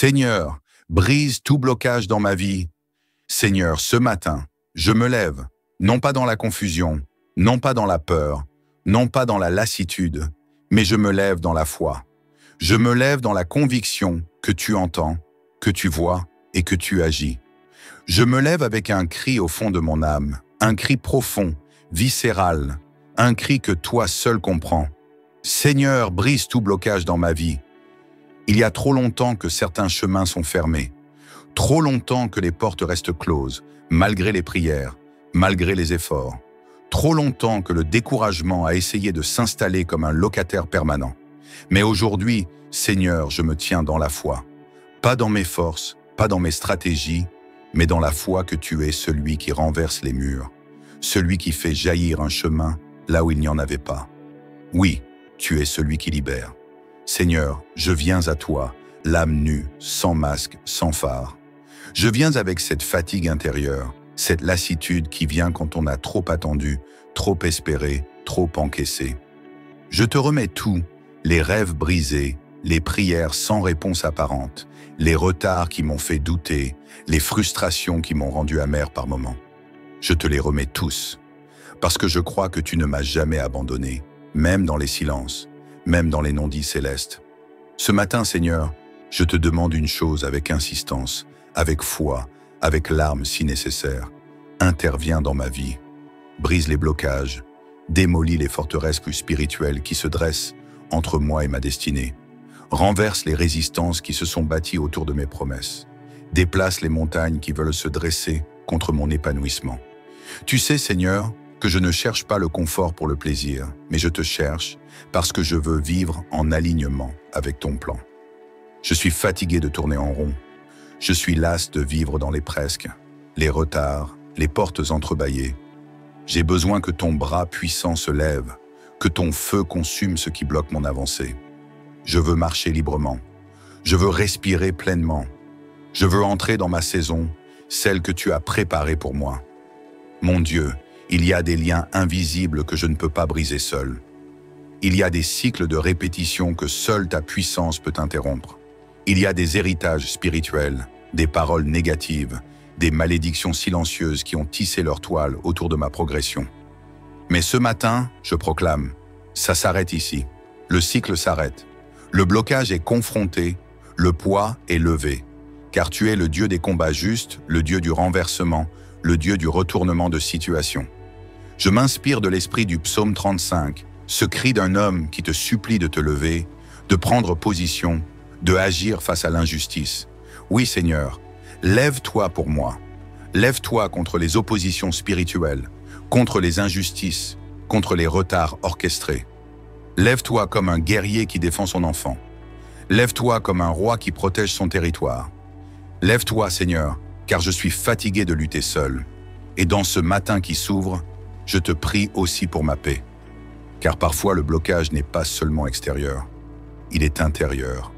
Seigneur, brise tout blocage dans ma vie. Seigneur, ce matin, je me lève, non pas dans la confusion, non pas dans la peur, non pas dans la lassitude, mais je me lève dans la foi. Je me lève dans la conviction que tu entends, que tu vois et que tu agis. Je me lève avec un cri au fond de mon âme, un cri profond, viscéral, un cri que toi seul comprends. Seigneur, brise tout blocage dans ma vie. Il y a trop longtemps que certains chemins sont fermés, trop longtemps que les portes restent closes, malgré les prières, malgré les efforts, trop longtemps que le découragement a essayé de s'installer comme un locataire permanent. Mais aujourd'hui, Seigneur, je me tiens dans la foi, pas dans mes forces, pas dans mes stratégies, mais dans la foi que tu es celui qui renverse les murs, celui qui fait jaillir un chemin là où il n'y en avait pas. Oui, tu es celui qui libère. Seigneur, je viens à toi, l'âme nue, sans masque, sans phare. Je viens avec cette fatigue intérieure, cette lassitude qui vient quand on a trop attendu, trop espéré, trop encaissé. Je te remets tout, les rêves brisés, les prières sans réponse apparente, les retards qui m'ont fait douter, les frustrations qui m'ont rendu amer par moments. Je te les remets tous, parce que je crois que tu ne m'as jamais abandonné, même dans les silences, même dans les non-dits célestes. Ce matin, Seigneur, je te demande une chose avec insistance, avec foi, avec larmes si nécessaire. Interviens dans ma vie, brise les blocages, démolis les forteresses plus spirituelles qui se dressent entre moi et ma destinée. Renverse les résistances qui se sont bâties autour de mes promesses. Déplace les montagnes qui veulent se dresser contre mon épanouissement. Tu sais, Seigneur, que je ne cherche pas le confort pour le plaisir, mais je te cherche parce que je veux vivre en alignement avec ton plan. Je suis fatigué de tourner en rond. Je suis las de vivre dans les presque, les retards, les portes entrebâillées. J'ai besoin que ton bras puissant se lève, que ton feu consume ce qui bloque mon avancée. Je veux marcher librement. Je veux respirer pleinement. Je veux entrer dans ma saison, celle que tu as préparée pour moi. Mon Dieu, il y a des liens invisibles que je ne peux pas briser seul. Il y a des cycles de répétition que seule ta puissance peut interrompre. Il y a des héritages spirituels, des paroles négatives, des malédictions silencieuses qui ont tissé leur toile autour de ma progression. Mais ce matin, je proclame, ça s'arrête ici. Le cycle s'arrête. Le blocage est confronté, le poids est levé. Car tu es le Dieu des combats justes, le Dieu du renversement, le Dieu du retournement de situation. Je m'inspire de l'esprit du psaume 35, ce cri d'un homme qui te supplie de te lever, de prendre position, de agir face à l'injustice. Oui, Seigneur, lève-toi pour moi. Lève-toi contre les oppositions spirituelles, contre les injustices, contre les retards orchestrés. Lève-toi comme un guerrier qui défend son enfant. Lève-toi comme un roi qui protège son territoire. Lève-toi, Seigneur, car je suis fatigué de lutter seul. Et dans ce matin qui s'ouvre, je te prie aussi pour ma paix. Car parfois le blocage n'est pas seulement extérieur, il est intérieur.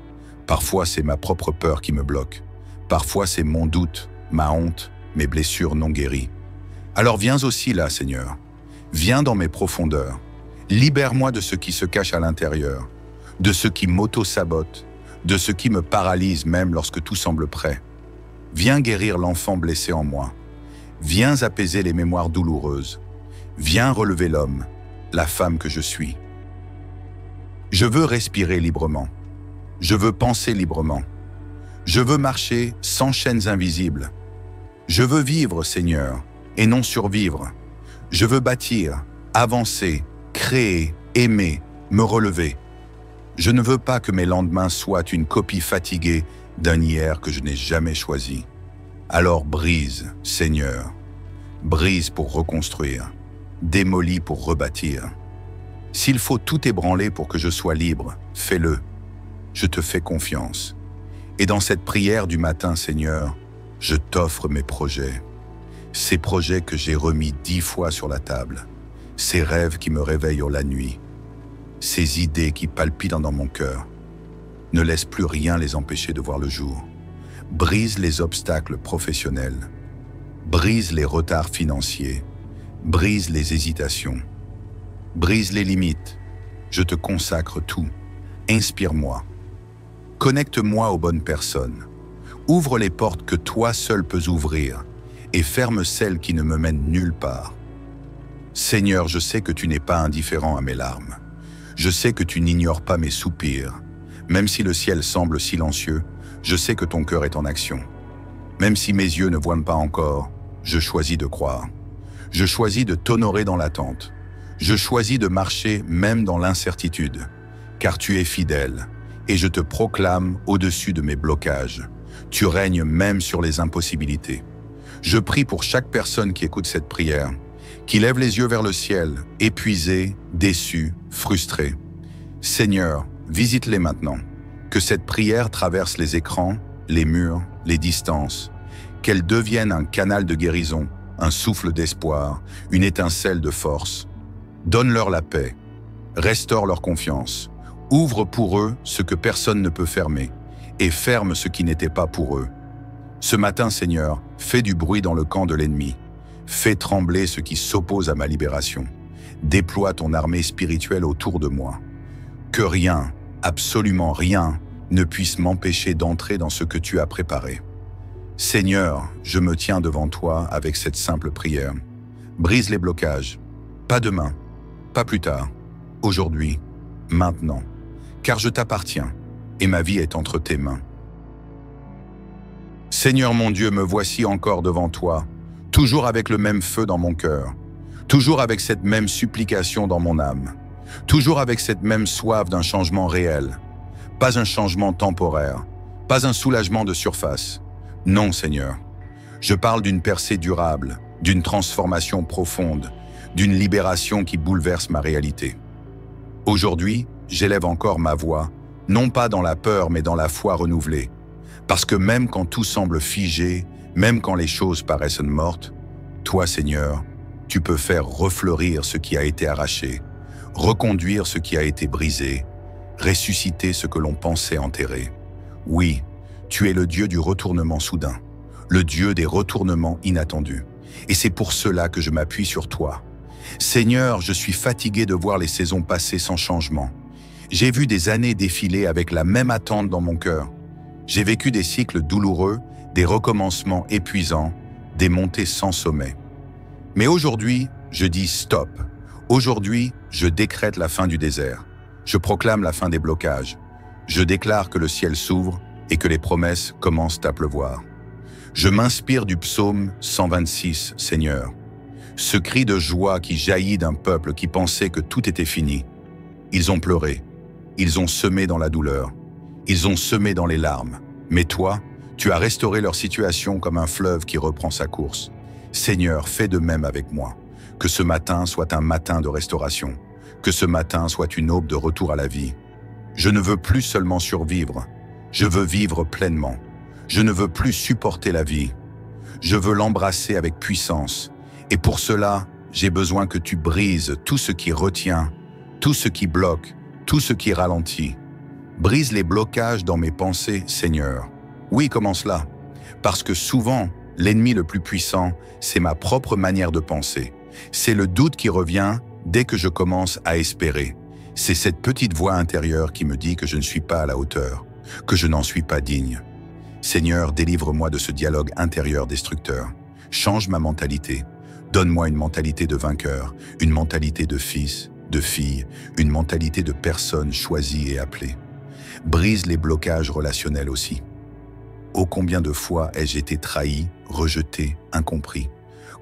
Parfois c'est ma propre peur qui me bloque. Parfois c'est mon doute, ma honte, mes blessures non guéries. Alors viens aussi là, Seigneur. Viens dans mes profondeurs. Libère-moi de ce qui se cache à l'intérieur, de ce qui m'auto-sabote, de ce qui me paralyse même lorsque tout semble prêt. Viens guérir l'enfant blessé en moi. Viens apaiser les mémoires douloureuses. Viens relever l'homme, la femme que je suis. Je veux respirer librement. Je veux penser librement. Je veux marcher sans chaînes invisibles. Je veux vivre, Seigneur, et non survivre. Je veux bâtir, avancer, créer, aimer, me relever. Je ne veux pas que mes lendemains soient une copie fatiguée d'un hier que je n'ai jamais choisi. Alors brise, Seigneur. Brise pour reconstruire. Démolis pour rebâtir. S'il faut tout ébranler pour que je sois libre, fais-le. Je te fais confiance. Et dans cette prière du matin, Seigneur, je t'offre mes projets. Ces projets que j'ai remis 10 fois sur la table. Ces rêves qui me réveillent la nuit. Ces idées qui palpitent dans mon cœur. Ne laisse plus rien les empêcher de voir le jour. Brise les obstacles professionnels. Brise les retards financiers. Brise les hésitations. Brise les limites. Je te consacre tout. Inspire-moi. Connecte-moi aux bonnes personnes, Ouvre les portes que toi seul peux ouvrir et ferme celles qui ne me mènent nulle part. Seigneur, je sais que tu n'es pas indifférent à mes larmes. Je sais que tu n'ignores pas mes soupirs. Même si le ciel semble silencieux, je sais que ton cœur est en action. Même si mes yeux ne voient pas encore, je choisis de croire. Je choisis de t'honorer dans l'attente. Je choisis de marcher même dans l'incertitude, car tu es fidèle, et je te proclame au-dessus de mes blocages. Tu règnes même sur les impossibilités. Je prie pour chaque personne qui écoute cette prière, qui lève les yeux vers le ciel, épuisé, déçu, frustré. Seigneur, visite-les maintenant. Que cette prière traverse les écrans, les murs, les distances. Qu'elle devienne un canal de guérison, un souffle d'espoir, une étincelle de force. Donne-leur la paix. Restaure leur confiance. Ouvre pour eux ce que personne ne peut fermer et ferme ce qui n'était pas pour eux. Ce matin, Seigneur, fais du bruit dans le camp de l'ennemi. Fais trembler ce qui s'oppose à ma libération. Déploie ton armée spirituelle autour de moi. Que rien, absolument rien, ne puisse m'empêcher d'entrer dans ce que tu as préparé. Seigneur, je me tiens devant toi avec cette simple prière. Brise les blocages. Pas demain, pas plus tard, aujourd'hui, maintenant. Car je t'appartiens et ma vie est entre tes mains. Seigneur mon Dieu, me voici encore devant toi, toujours avec le même feu dans mon cœur, toujours avec cette même supplication dans mon âme, toujours avec cette même soif d'un changement réel, pas un changement temporaire, pas un soulagement de surface. Non, Seigneur, je parle d'une percée durable, d'une transformation profonde, d'une libération qui bouleverse ma réalité. Aujourd'hui, j'élève encore ma voix, non pas dans la peur mais dans la foi renouvelée, parce que même quand tout semble figé, même quand les choses paraissent mortes, toi, Seigneur, tu peux faire refleurir ce qui a été arraché, reconduire ce qui a été brisé, ressusciter ce que l'on pensait enterré. Oui, tu es le Dieu du retournement soudain, le Dieu des retournements inattendus. Et c'est pour cela que je m'appuie sur toi. Seigneur, je suis fatigué de voir les saisons passer sans changement. J'ai vu des années défiler avec la même attente dans mon cœur. J'ai vécu des cycles douloureux, des recommencements épuisants, des montées sans sommet. Mais aujourd'hui, je dis stop. Aujourd'hui, je décrète la fin du désert. Je proclame la fin des blocages. Je déclare que le ciel s'ouvre et que les promesses commencent à pleuvoir. Je m'inspire du psaume 126, Seigneur. Ce cri de joie qui jaillit d'un peuple qui pensait que tout était fini. Ils ont pleuré. Ils ont semé dans la douleur. Ils ont semé dans les larmes. Mais toi, tu as restauré leur situation comme un fleuve qui reprend sa course. Seigneur, fais de même avec moi. Que ce matin soit un matin de restauration. Que ce matin soit une aube de retour à la vie. Je ne veux plus seulement survivre. Je veux vivre pleinement. Je ne veux plus supporter la vie. Je veux l'embrasser avec puissance. Et pour cela, j'ai besoin que tu brises tout ce qui retient, tout ce qui bloque, tout ce qui ralentit. Brise les blocages dans mes pensées, Seigneur. Oui, comment cela? Parce que souvent, l'ennemi le plus puissant, c'est ma propre manière de penser. C'est le doute qui revient dès que je commence à espérer. C'est cette petite voix intérieure qui me dit que je ne suis pas à la hauteur, que je n'en suis pas digne. Seigneur, délivre-moi de ce dialogue intérieur destructeur. Change ma mentalité. Donne-moi une mentalité de vainqueur, une mentalité de fils, de fille, une mentalité de personne choisie et appelée. Brise les blocages relationnels aussi. Oh, combien de fois ai-je été trahi, rejeté, incompris?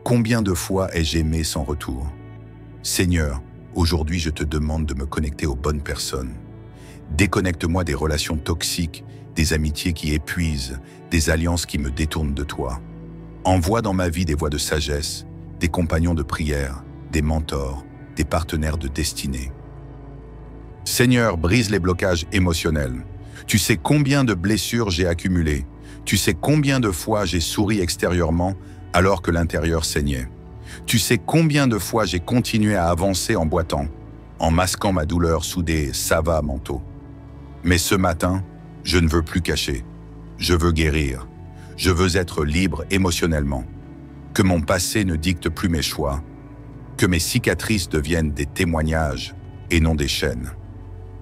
Combien de fois ai-je aimé sans retour? Seigneur, aujourd'hui je te demande de me connecter aux bonnes personnes. Déconnecte-moi des relations toxiques, des amitiés qui épuisent, des alliances qui me détournent de toi. Envoie dans ma vie des voix de sagesse, des compagnons de prière, des mentors, des partenaires de destinée. Seigneur, brise les blocages émotionnels. Tu sais combien de blessures j'ai accumulées. Tu sais combien de fois j'ai souri extérieurement alors que l'intérieur saignait. Tu sais combien de fois j'ai continué à avancer en boitant, en masquant ma douleur sous des « ça va » manteaux. Mais ce matin, je ne veux plus cacher. Je veux guérir. Je veux être libre émotionnellement. Que mon passé ne dicte plus mes choix. Que mes cicatrices deviennent des témoignages et non des chaînes.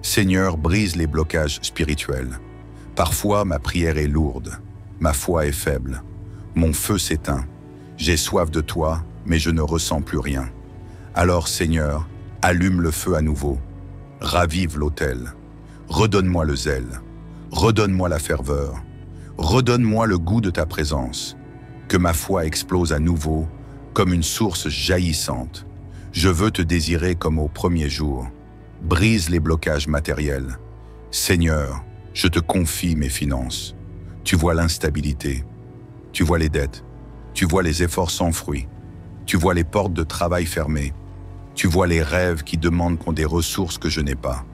Seigneur, brise les blocages spirituels. Parfois, ma prière est lourde. Ma foi est faible. Mon feu s'éteint. J'ai soif de toi, mais je ne ressens plus rien. Alors, Seigneur, allume le feu à nouveau. Ravive l'autel. Redonne-moi le zèle. Redonne-moi la ferveur. Redonne-moi le goût de ta présence. Que ma foi explose à nouveau, comme une source jaillissante. Je veux te désirer comme au premier jour. Brise les blocages matériels. Seigneur, je te confie mes finances. Tu vois l'instabilité. Tu vois les dettes. Tu vois les efforts sans fruit. Tu vois les portes de travail fermées. Tu vois les rêves qui demandent des ressources que je n'ai pas.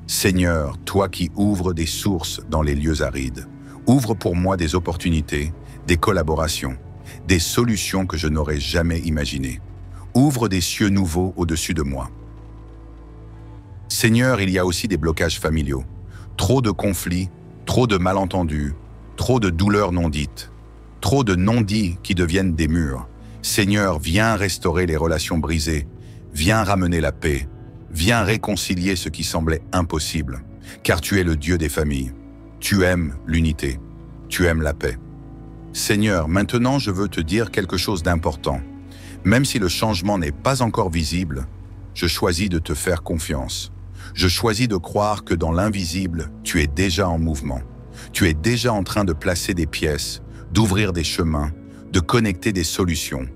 Seigneur, toi qui ouvres des sources dans les lieux arides, ouvre pour moi des opportunités, des collaborations, des solutions que je n'aurais jamais imaginées. Ouvre des cieux nouveaux au-dessus de moi. Seigneur, il y a aussi des blocages familiaux. Trop de conflits, trop de malentendus, trop de douleurs non dites, trop de non-dits qui deviennent des murs. Seigneur, viens restaurer les relations brisées, viens ramener la paix, viens réconcilier ce qui semblait impossible, car tu es le Dieu des familles. Tu aimes l'unité, tu aimes la paix. Seigneur, maintenant je veux te dire quelque chose d'important. Même si le changement n'est pas encore visible, je choisis de te faire confiance. Je choisis de croire que dans l'invisible, tu es déjà en mouvement. Tu es déjà en train de placer des pièces, d'ouvrir des chemins, de connecter des solutions.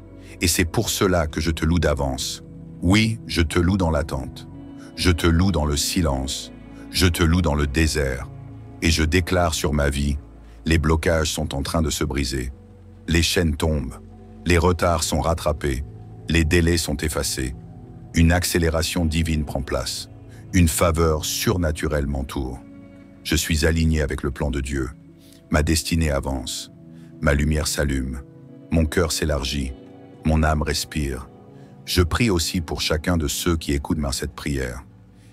Et c'est pour cela que je te loue d'avance. Oui, je te loue dans l'attente. Je te loue dans le silence. Je te loue dans le désert. Et je déclare sur ma vie, les blocages sont en train de se briser. Les chaînes tombent. Les retards sont rattrapés. Les délais sont effacés. Une accélération divine prend place. Une faveur surnaturelle m'entoure. Je suis aligné avec le plan de Dieu. Ma destinée avance. Ma lumière s'allume. Mon cœur s'élargit. Mon âme respire. Je prie aussi pour chacun de ceux qui écoutent cette prière.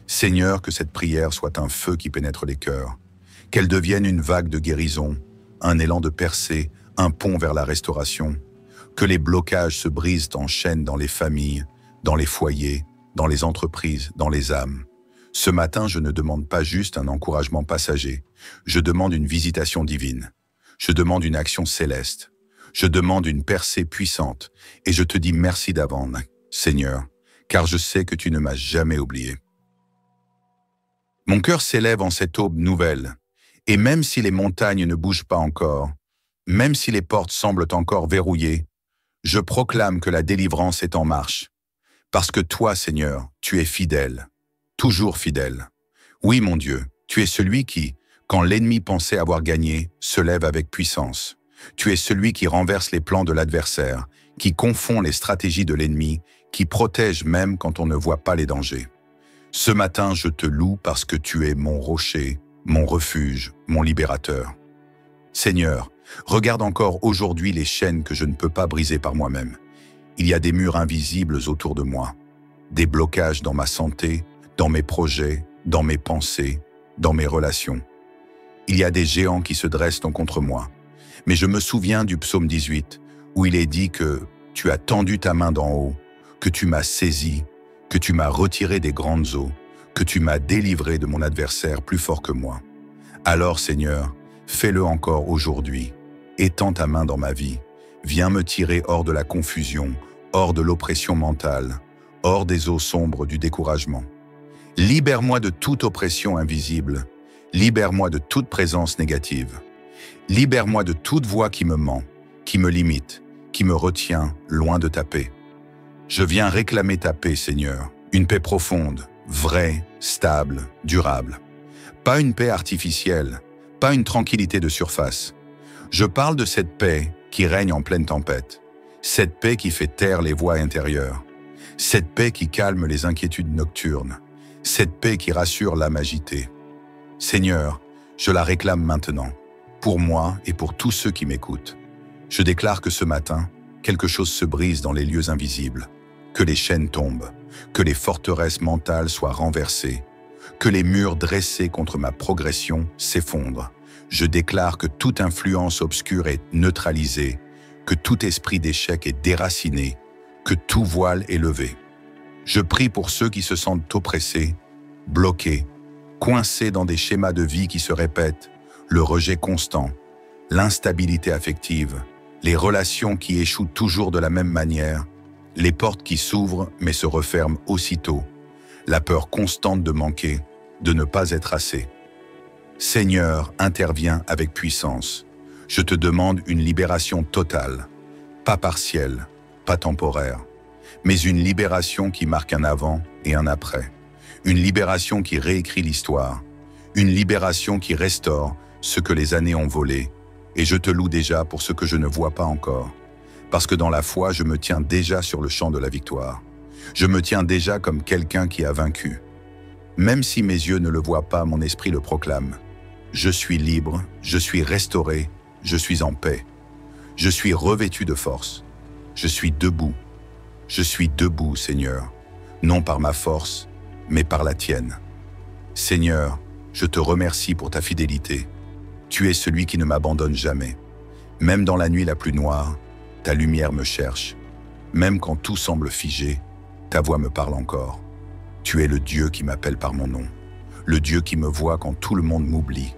Seigneur, que cette prière soit un feu qui pénètre les cœurs. Qu'elle devienne une vague de guérison, un élan de percée, un pont vers la restauration. Que les blocages se brisent en chaînes dans les familles, dans les foyers, dans les entreprises, dans les âmes. Ce matin, je ne demande pas juste un encouragement passager. Je demande une visitation divine. Je demande une action céleste. Je demande une percée puissante. Et je te dis merci d'avance, Seigneur, car je sais que tu ne m'as jamais oublié. Mon cœur s'élève en cette aube nouvelle. Et même si les montagnes ne bougent pas encore, même si les portes semblent encore verrouillées, je proclame que la délivrance est en marche. Parce que toi, Seigneur, tu es fidèle, toujours fidèle. Oui, mon Dieu, tu es celui qui, quand l'ennemi pensait avoir gagné, se lève avec puissance. Tu es celui qui renverse les plans de l'adversaire, qui confond les stratégies de l'ennemi, qui protège même quand on ne voit pas les dangers. Ce matin, je te loue parce que tu es mon rocher, mon refuge, mon libérateur. Seigneur, regarde encore aujourd'hui les chaînes que je ne peux pas briser par moi-même. Il y a des murs invisibles autour de moi, des blocages dans ma santé, dans mes projets, dans mes pensées, dans mes relations. Il y a des géants qui se dressent contre moi. Mais je me souviens du psaume 18, où il est dit que tu as tendu ta main d'en haut, que tu m'as saisi, que tu m'as retiré des grandes eaux, que tu m'as délivré de mon adversaire plus fort que moi. Alors, Seigneur, fais-le encore aujourd'hui. Étends ta main dans ma vie. Viens me tirer hors de la confusion, hors de l'oppression mentale, hors des eaux sombres du découragement. Libère-moi de toute oppression invisible. Libère-moi de toute présence négative. Libère-moi de toute voix qui me ment, qui me limite, qui me retient loin de ta paix. Je viens réclamer ta paix, Seigneur, une paix profonde, vraie, stable, durable. Pas une paix artificielle, pas une tranquillité de surface. Je parle de cette paix qui règne en pleine tempête, cette paix qui fait taire les voix intérieures, cette paix qui calme les inquiétudes nocturnes, cette paix qui rassure l'âme agitée. Seigneur, je la réclame maintenant, pour moi et pour tous ceux qui m'écoutent. Je déclare que ce matin, quelque chose se brise dans les lieux invisibles, que les chaînes tombent, que les forteresses mentales soient renversées, que les murs dressés contre ma progression s'effondrent. Je déclare que toute influence obscure est neutralisée, que tout esprit d'échec est déraciné, que tout voile est levé. Je prie pour ceux qui se sentent oppressés, bloqués, coincés dans des schémas de vie qui se répètent, le rejet constant, l'instabilité affective, les relations qui échouent toujours de la même manière, les portes qui s'ouvrent mais se referment aussitôt, la peur constante de manquer, de ne pas être assez. Seigneur, interviens avec puissance. Je te demande une libération totale, pas partielle, pas temporaire, mais une libération qui marque un avant et un après, une libération qui réécrit l'histoire, une libération qui restaure ce que les années ont volé, et je te loue déjà pour ce que je ne vois pas encore, parce que dans la foi, je me tiens déjà sur le champ de la victoire. Je me tiens déjà comme quelqu'un qui a vaincu. Même si mes yeux ne le voient pas, mon esprit le proclame. Je suis libre, je suis restauré, je suis en paix. Je suis revêtu de force. Je suis debout. Je suis debout, Seigneur, non par ma force, mais par la tienne. Seigneur, je te remercie pour ta fidélité. Tu es celui qui ne m'abandonne jamais. Même dans la nuit la plus noire, ta lumière me cherche. Même quand tout semble figé, ta voix me parle encore. Tu es le Dieu qui m'appelle par mon nom, le Dieu qui me voit quand tout le monde m'oublie,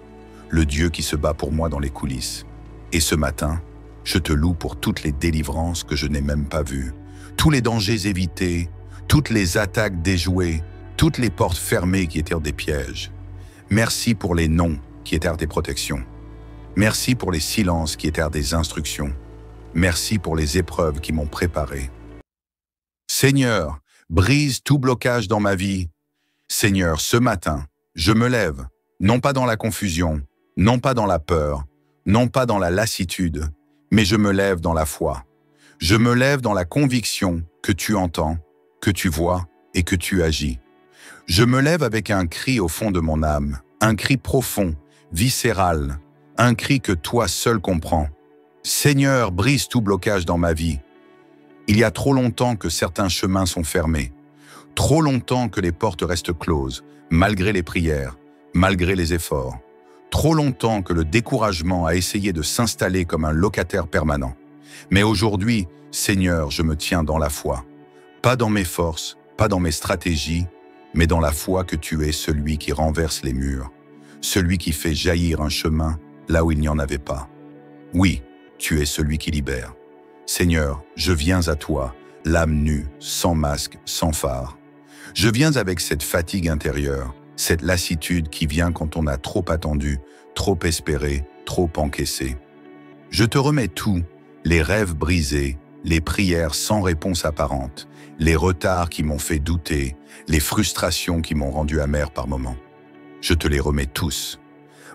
le Dieu qui se bat pour moi dans les coulisses. Et ce matin, je te loue pour toutes les délivrances que je n'ai même pas vues, tous les dangers évités, toutes les attaques déjouées, toutes les portes fermées qui étaient des pièges. Merci pour les non qui étaient des protections. Merci pour les silences qui étaient des instructions. Merci pour les épreuves qui m'ont préparé. Seigneur, brise tout blocage dans ma vie. Seigneur, ce matin, je me lève, non pas dans la confusion, non pas dans la peur, non pas dans la lassitude, mais je me lève dans la foi. Je me lève dans la conviction que tu entends, que tu vois et que tu agis. Je me lève avec un cri au fond de mon âme, un cri profond, viscéral, un cri que toi seul comprends. Seigneur, brise tout blocage dans ma vie. Il y a trop longtemps que certains chemins sont fermés, trop longtemps que les portes restent closes, malgré les prières, malgré les efforts, trop longtemps que le découragement a essayé de s'installer comme un locataire permanent. Mais aujourd'hui, Seigneur, je me tiens dans la foi, pas dans mes forces, pas dans mes stratégies, mais dans la foi que tu es celui qui renverse les murs, celui qui fait jaillir un chemin là où il n'y en avait pas. Oui, tu es celui qui libère. Seigneur, je viens à toi, l'âme nue, sans masque, sans phare. Je viens avec cette fatigue intérieure, cette lassitude qui vient quand on a trop attendu, trop espéré, trop encaissé. Je te remets tout, les rêves brisés, les prières sans réponse apparente, les retards qui m'ont fait douter, les frustrations qui m'ont rendu amer par moments. Je te les remets tous,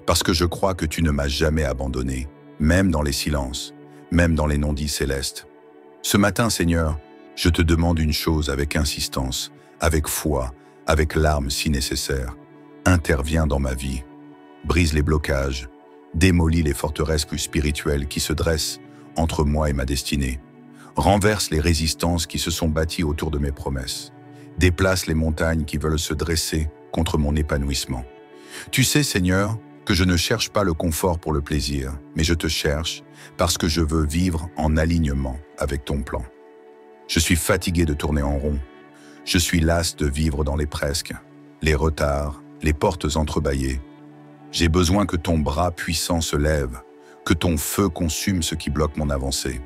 parce que je crois que tu ne m'as jamais abandonné, même dans les silences, même dans les non-dits célestes. Ce matin, Seigneur, je te demande une chose avec insistance, avec foi, avec larmes si nécessaire. Interviens dans ma vie, brise les blocages, démolis les forteresses plus spirituelles qui se dressent entre moi et ma destinée. Renverse les résistances qui se sont bâties autour de mes promesses. Déplace les montagnes qui veulent se dresser contre mon épanouissement. Tu sais, Seigneur, que je ne cherche pas le confort pour le plaisir, mais je te cherche parce que je veux vivre en alignement avec ton plan. Je suis fatigué de tourner en rond. Je suis las de vivre dans les presque, les retards, les portes entrebâillées. J'ai besoin que ton bras puissant se lève, que ton feu consume ce qui bloque mon avancée.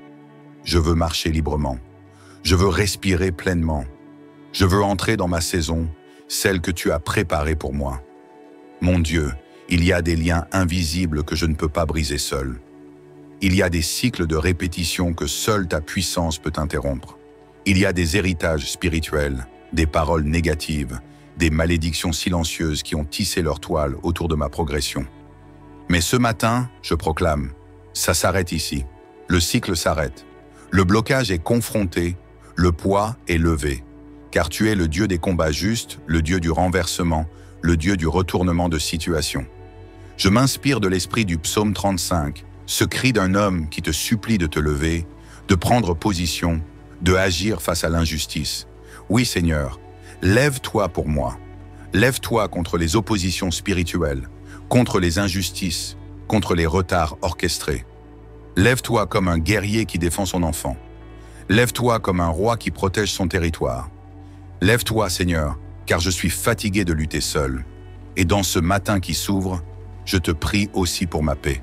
Je veux marcher librement. Je veux respirer pleinement. Je veux entrer dans ma saison, celle que tu as préparée pour moi. Mon Dieu, il y a des liens invisibles que je ne peux pas briser seul. Il y a des cycles de répétition que seule ta puissance peut interrompre. Il y a des héritages spirituels, des paroles négatives, des malédictions silencieuses qui ont tissé leur toile autour de ma progression. Mais ce matin, je proclame, ça s'arrête ici. Le cycle s'arrête. Le blocage est confronté, le poids est levé. Car tu es le Dieu des combats justes, le Dieu du renversement, le Dieu du retournement de situation. Je m'inspire de l'esprit du psaume 35, ce cri d'un homme qui te supplie de te lever, de prendre position, de agir face à l'injustice. Oui, Seigneur, lève-toi pour moi. Lève-toi contre les oppositions spirituelles, contre les injustices, contre les retards orchestrés. Lève-toi comme un guerrier qui défend son enfant. Lève-toi comme un roi qui protège son territoire. Lève-toi, Seigneur, car je suis fatigué de lutter seul. Et dans ce matin qui s'ouvre, je te prie aussi pour ma paix.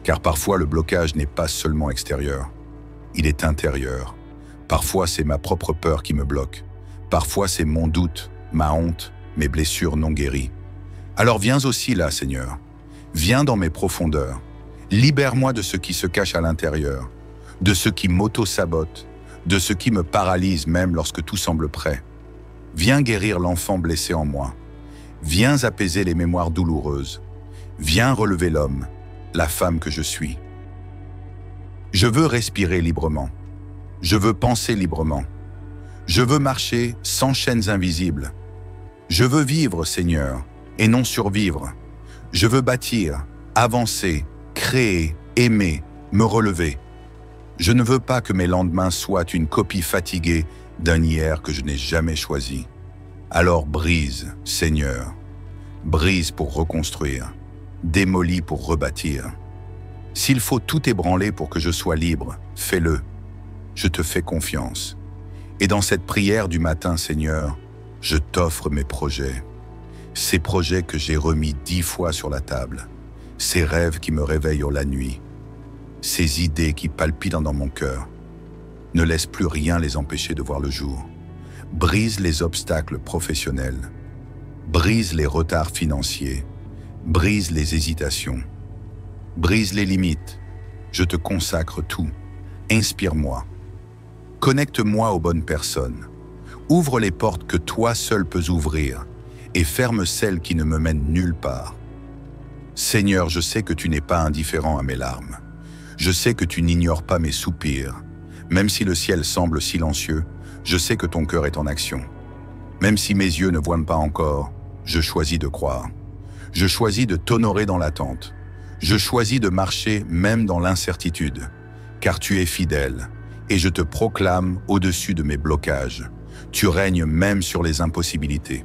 Car parfois le blocage n'est pas seulement extérieur, il est intérieur. Parfois c'est ma propre peur qui me bloque. Parfois c'est mon doute, ma honte, mes blessures non guéries. Alors viens aussi là, Seigneur. Viens dans mes profondeurs. Libère-moi de ce qui se cache à l'intérieur, de ce qui m'auto-sabote, de ce qui me paralyse même lorsque tout semble prêt. Viens guérir l'enfant blessé en moi. Viens apaiser les mémoires douloureuses. Viens relever l'homme, la femme que je suis. Je veux respirer librement. Je veux penser librement. Je veux marcher sans chaînes invisibles. Je veux vivre, Seigneur, et non survivre. Je veux bâtir, avancer, créer, aimer, me relever. Je ne veux pas que mes lendemains soient une copie fatiguée d'un hier que je n'ai jamais choisi. Alors brise, Seigneur. Brise pour reconstruire. Démolis pour rebâtir. S'il faut tout ébranler pour que je sois libre, fais-le. Je te fais confiance. Et dans cette prière du matin, Seigneur, je t'offre mes projets. Ces projets que j'ai remis 10 fois sur la table. Ces rêves qui me réveillent la nuit. Ces idées qui palpitent dans mon cœur. Ne laisse plus rien les empêcher de voir le jour. Brise les obstacles professionnels. Brise les retards financiers. Brise les hésitations. Brise les limites. Je te consacre tout. Inspire-moi. Connecte-moi aux bonnes personnes. Ouvre les portes que toi seul peux ouvrir et ferme celles qui ne me mènent nulle part. Seigneur, je sais que tu n'es pas indifférent à mes larmes. Je sais que tu n'ignores pas mes soupirs. Même si le ciel semble silencieux, je sais que ton cœur est en action. Même si mes yeux ne voient pas encore, je choisis de croire. Je choisis de t'honorer dans l'attente. Je choisis de marcher même dans l'incertitude, car tu es fidèle, et je te proclame au-dessus de mes blocages. Tu règnes même sur les impossibilités.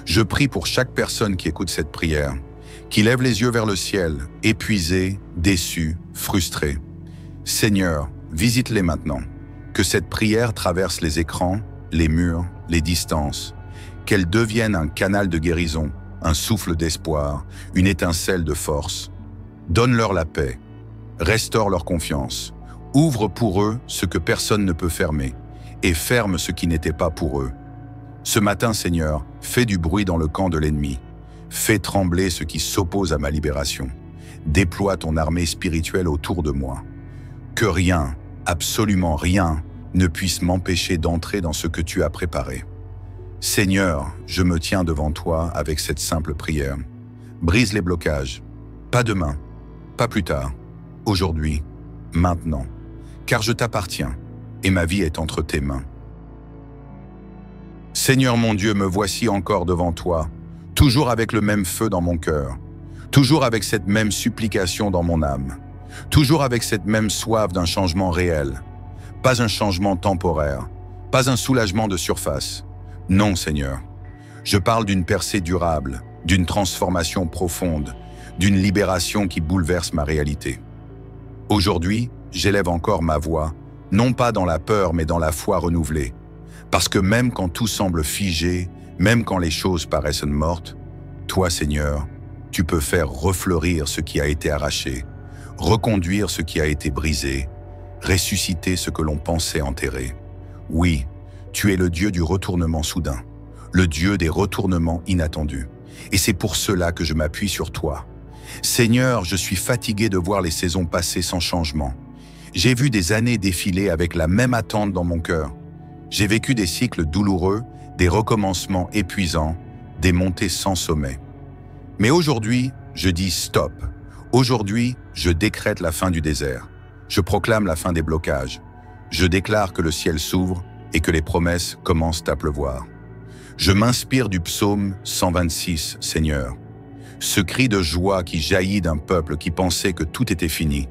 Je prie pour chaque personne qui écoute cette prière, qui lève les yeux vers le ciel, épuisé, déçu, frustré. Seigneur, visite-les maintenant. Que cette prière traverse les écrans, les murs, les distances. Qu'elle devienne un canal de guérison, un souffle d'espoir, une étincelle de force. Donne-leur la paix. Restaure leur confiance. Ouvre pour eux ce que personne ne peut fermer et ferme ce qui n'était pas pour eux. Ce matin, Seigneur, fais du bruit dans le camp de l'ennemi. Fais trembler ce qui s'oppose à ma libération. Déploie ton armée spirituelle autour de moi. Que rien, absolument rien, ne puisse m'empêcher d'entrer dans ce que tu as préparé. Seigneur, je me tiens devant toi avec cette simple prière. Brise les blocages. Pas demain, pas plus tard, aujourd'hui, maintenant. Car je t'appartiens et ma vie est entre tes mains. Seigneur mon Dieu, me voici encore devant toi, toujours avec le même feu dans mon cœur, toujours avec cette même supplication dans mon âme, toujours avec cette même soif d'un changement réel, pas un changement temporaire, pas un soulagement de surface. Non, Seigneur, je parle d'une percée durable, d'une transformation profonde, d'une libération qui bouleverse ma réalité. Aujourd'hui, j'élève encore ma voix, non pas dans la peur mais dans la foi renouvelée, parce que même quand tout semble figé, même quand les choses paraissent mortes, toi, Seigneur, tu peux faire refleurir ce qui a été arraché, reconduire ce qui a été brisé, ressusciter ce que l'on pensait enterré. Oui, tu es le Dieu du retournement soudain, le Dieu des retournements inattendus. Et c'est pour cela que je m'appuie sur toi. Seigneur, je suis fatigué de voir les saisons passer sans changement. J'ai vu des années défiler avec la même attente dans mon cœur. J'ai vécu des cycles douloureux, des recommencements épuisants, des montées sans sommet. Mais aujourd'hui, je dis stop. Aujourd'hui, je décrète la fin du désert. Je proclame la fin des blocages. Je déclare que le ciel s'ouvre et que les promesses commencent à pleuvoir. Je m'inspire du psaume 126, Seigneur. Ce cri de joie qui jaillit d'un peuple qui pensait que tout était fini.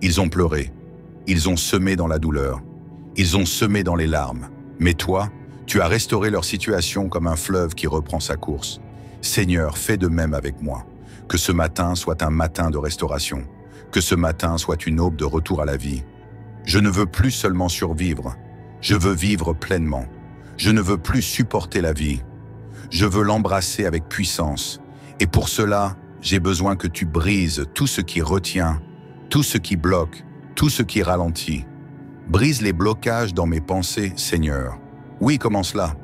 Ils ont pleuré. Ils ont semé dans la douleur. Ils ont semé dans les larmes. Mais toi, tu as restauré leur situation comme un fleuve qui reprend sa course. Seigneur, fais de même avec moi. Que ce matin soit un matin de restauration. Que ce matin soit une aube de retour à la vie. Je ne veux plus seulement survivre. Je veux vivre pleinement. Je ne veux plus supporter la vie. Je veux l'embrasser avec puissance. Et pour cela, j'ai besoin que tu brises tout ce qui retient, tout ce qui bloque, tout ce qui ralentit. Brise les blocages dans mes pensées, Seigneur. Oui, comment cela?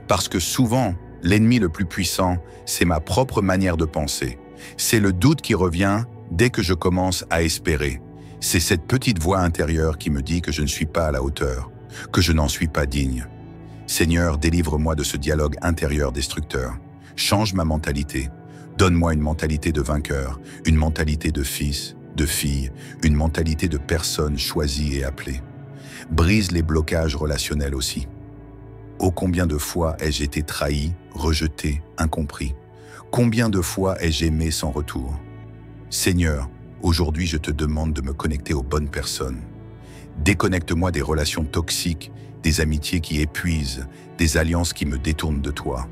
Parce que souvent, l'ennemi le plus puissant, c'est ma propre manière de penser. C'est le doute qui revient dès que je commence à espérer. C'est cette petite voix intérieure qui me dit que je ne suis pas à la hauteur, que je n'en suis pas digne. Seigneur, délivre-moi de ce dialogue intérieur destructeur. Change ma mentalité. Donne-moi une mentalité de vainqueur, une mentalité de fils, de fille, une mentalité de personne choisie et appelée. Brise les blocages relationnels aussi. Ô combien de fois ai-je été trahi, rejeté, incompris? Combien de fois ai-je aimé sans retour? Seigneur, aujourd'hui je te demande de me connecter aux bonnes personnes. Déconnecte-moi des relations toxiques, des amitiés qui épuisent, des alliances qui me détournent de toi.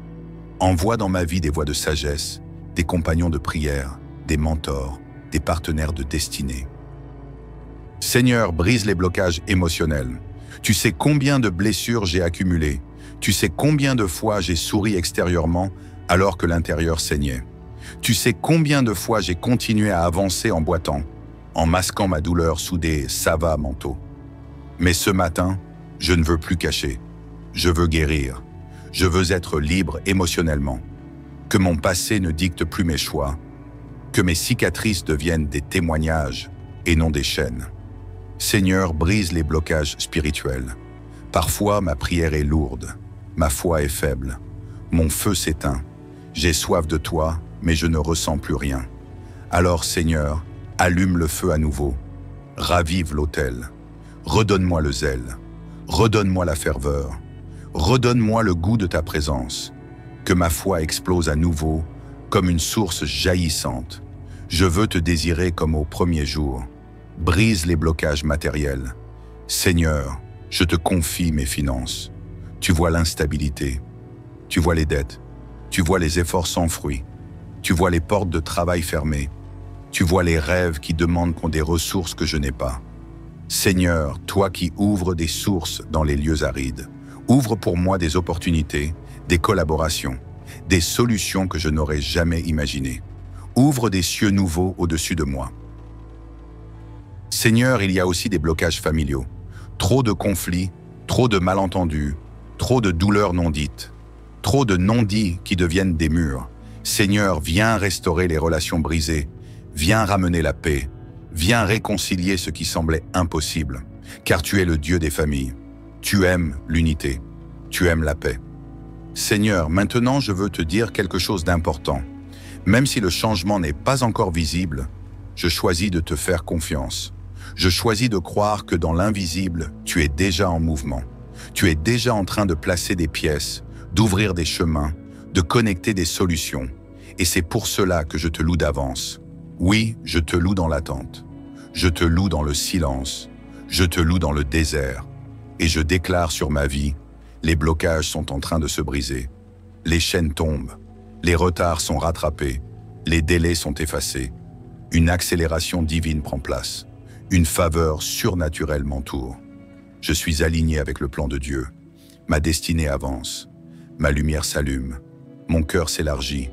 Envoie dans ma vie des voix de sagesse, des compagnons de prière, des mentors, des partenaires de destinée. Seigneur, brise les blocages émotionnels. Tu sais combien de blessures j'ai accumulées. Tu sais combien de fois j'ai souri extérieurement alors que l'intérieur saignait. Tu sais combien de fois j'ai continué à avancer en boitant, en masquant ma douleur sous des « ça va » manteaux. Mais ce matin, je ne veux plus cacher. Je veux guérir. Je veux être libre émotionnellement. Que mon passé ne dicte plus mes choix. Que mes cicatrices deviennent des témoignages et non des chaînes. Seigneur, brise les blocages spirituels. Parfois, ma prière est lourde. Ma foi est faible. Mon feu s'éteint. J'ai soif de toi, mais je ne ressens plus rien. Alors, Seigneur, allume le feu à nouveau. Ravive l'autel. Redonne-moi le zèle. Redonne-moi la ferveur. Redonne-moi le goût de ta présence. Que ma foi explose à nouveau, comme une source jaillissante. Je veux te désirer comme au premier jour. Brise les blocages matériels. Seigneur, je te confie mes finances. Tu vois l'instabilité. Tu vois les dettes. Tu vois les efforts sans fruit. Tu vois les portes de travail fermées. Tu vois les rêves qui demandent qu'on des ressources que je n'ai pas. Seigneur, toi qui ouvres des sources dans les lieux arides, ouvre pour moi des opportunités, des collaborations, des solutions que je n'aurais jamais imaginées. Ouvre des cieux nouveaux au-dessus de moi. Seigneur, il y a aussi des blocages familiaux. Trop de conflits, trop de malentendus, trop de douleurs non dites, trop de non-dits qui deviennent des murs. Seigneur, viens restaurer les relations brisées, viens ramener la paix, viens réconcilier ce qui semblait impossible, car tu es le Dieu des familles. Tu aimes l'unité, tu aimes la paix. Seigneur, maintenant je veux te dire quelque chose d'important. Même si le changement n'est pas encore visible, je choisis de te faire confiance. Je choisis de croire que dans l'invisible, tu es déjà en mouvement. Tu es déjà en train de placer des pièces, d'ouvrir des chemins, de connecter des solutions. Et c'est pour cela que je te loue d'avance. Oui, je te loue dans l'attente. Je te loue dans le silence. Je te loue dans le désert. Et je déclare sur ma vie, les blocages sont en train de se briser. Les chaînes tombent. Les retards sont rattrapés. Les délais sont effacés. Une accélération divine prend place. Une faveur surnaturelle m'entoure. Je suis aligné avec le plan de Dieu. Ma destinée avance. Ma lumière s'allume. Mon cœur s'élargit.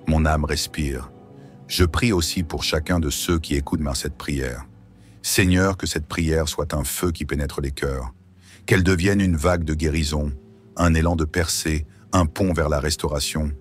Mon âme respire. Je prie aussi pour chacun de ceux qui écoutent cette prière. Seigneur, que cette prière soit un feu qui pénètre les cœurs. Qu'elle devienne une vague de guérison, un élan de percée, un pont vers la restauration.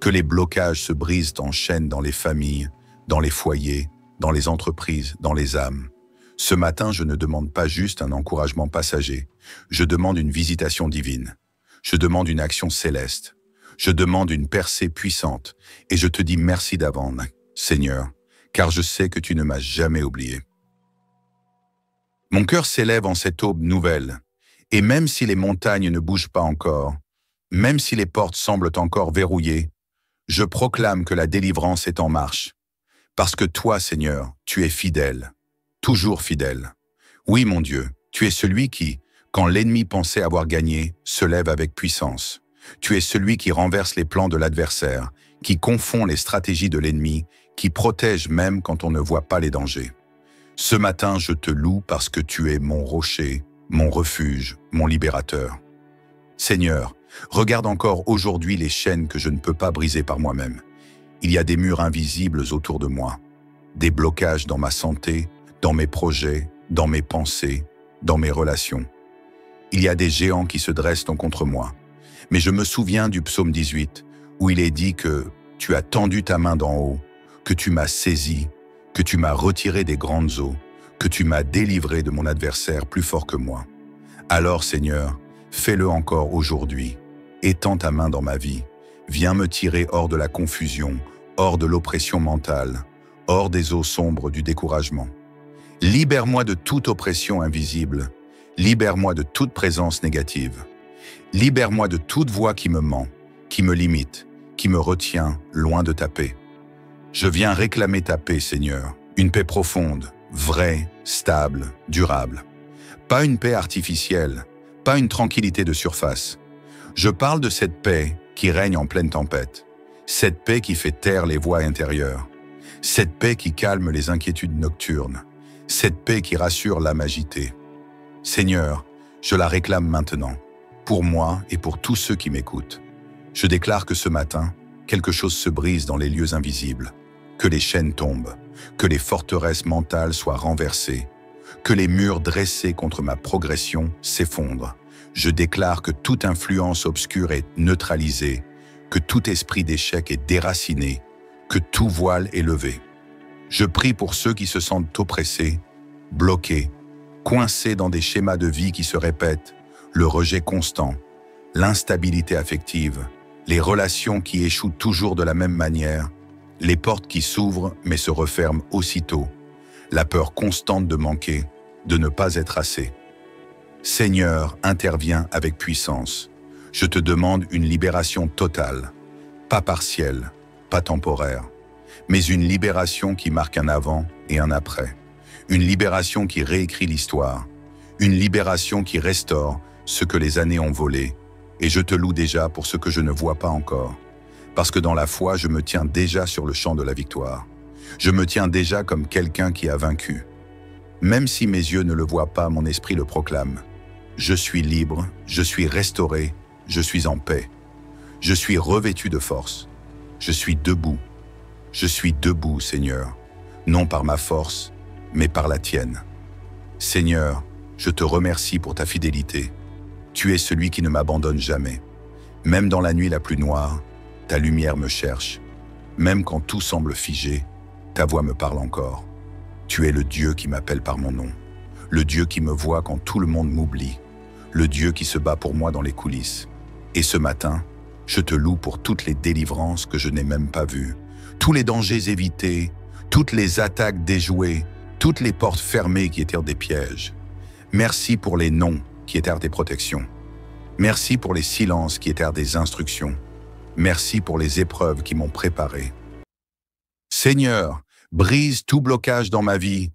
Que les blocages se brisent en chaînes dans les familles, dans les foyers, dans les entreprises, dans les âmes. Ce matin, je ne demande pas juste un encouragement passager. Je demande une visitation divine. Je demande une action céleste. Je demande une percée puissante. Et je te dis merci d'avance, Seigneur, car je sais que tu ne m'as jamais oublié. Mon cœur s'élève en cette aube nouvelle. Et même si les montagnes ne bougent pas encore, même si les portes semblent encore verrouillées, je proclame que la délivrance est en marche. Parce que toi, Seigneur, tu es fidèle, toujours fidèle. Oui, mon Dieu, tu es celui qui, quand l'ennemi pensait avoir gagné, se lève avec puissance. Tu es celui qui renverse les plans de l'adversaire, qui confond les stratégies de l'ennemi, qui protège même quand on ne voit pas les dangers. Ce matin, je te loue parce que tu es mon rocher, mon refuge, mon libérateur. Seigneur, regarde encore aujourd'hui les chaînes que je ne peux pas briser par moi-même. Il y a des murs invisibles autour de moi, des blocages dans ma santé, dans mes projets, dans mes pensées, dans mes relations. Il y a des géants qui se dressent contre moi. Mais je me souviens du psaume 18, où il est dit que tu as tendu ta main d'en haut, que tu m'as saisi, que tu m'as retiré des grandes eaux, que tu m'as délivré de mon adversaire plus fort que moi. Alors, Seigneur, fais-le encore aujourd'hui. Étends ta main dans ma vie. Viens me tirer hors de la confusion, hors de l'oppression mentale, hors des eaux sombres du découragement. Libère-moi de toute oppression invisible. Libère-moi de toute présence négative. Libère-moi de toute voix qui me ment, qui me limite, qui me retient loin de ta paix. Je viens réclamer ta paix, Seigneur, une paix profonde, vraie, stable, durable. Pas une paix artificielle, pas une tranquillité de surface. Je parle de cette paix qui règne en pleine tempête, cette paix qui fait taire les voix intérieures, cette paix qui calme les inquiétudes nocturnes, cette paix qui rassure l'âme agitée. Seigneur, je la réclame maintenant, pour moi et pour tous ceux qui m'écoutent. Je déclare que ce matin, quelque chose se brise dans les lieux invisibles, que les chaînes tombent, que les forteresses mentales soient renversées, que les murs dressés contre ma progression s'effondrent. Je déclare que toute influence obscure est neutralisée, que tout esprit d'échec est déraciné, que tout voile est levé. Je prie pour ceux qui se sentent oppressés, bloqués, coincés dans des schémas de vie qui se répètent, le rejet constant, l'instabilité affective, les relations qui échouent toujours de la même manière, les portes qui s'ouvrent mais se referment aussitôt, la peur constante de manquer, de ne pas être assez. Seigneur, interviens avec puissance. Je te demande une libération totale, pas partielle, pas temporaire, mais une libération qui marque un avant et un après. Une libération qui réécrit l'histoire, une libération qui restaure ce que les années ont volé, et je te loue déjà pour ce que je ne vois pas encore, parce que dans la foi, je me tiens déjà sur le champ de la victoire. Je me tiens déjà comme quelqu'un qui a vaincu. Même si mes yeux ne le voient pas, mon esprit le proclame. Je suis libre, je suis restauré, je suis en paix. Je suis revêtu de force. Je suis debout. Je suis debout, Seigneur, non par ma force, mais par la tienne. Seigneur, je te remercie pour ta fidélité. Tu es celui qui ne m'abandonne jamais. Même dans la nuit la plus noire, ta lumière me cherche. Même quand tout semble figé, ta voix me parle encore. Tu es le Dieu qui m'appelle par mon nom, le Dieu qui me voit quand tout le monde m'oublie, le Dieu qui se bat pour moi dans les coulisses. Et ce matin, je te loue pour toutes les délivrances que je n'ai même pas vues, tous les dangers évités, toutes les attaques déjouées, toutes les portes fermées qui étaient des pièges. Merci pour les noms qui étaient des protections. Merci pour les silences qui étaient des instructions. Merci pour les épreuves qui m'ont préparé. Seigneur, brise tout blocage dans ma vie.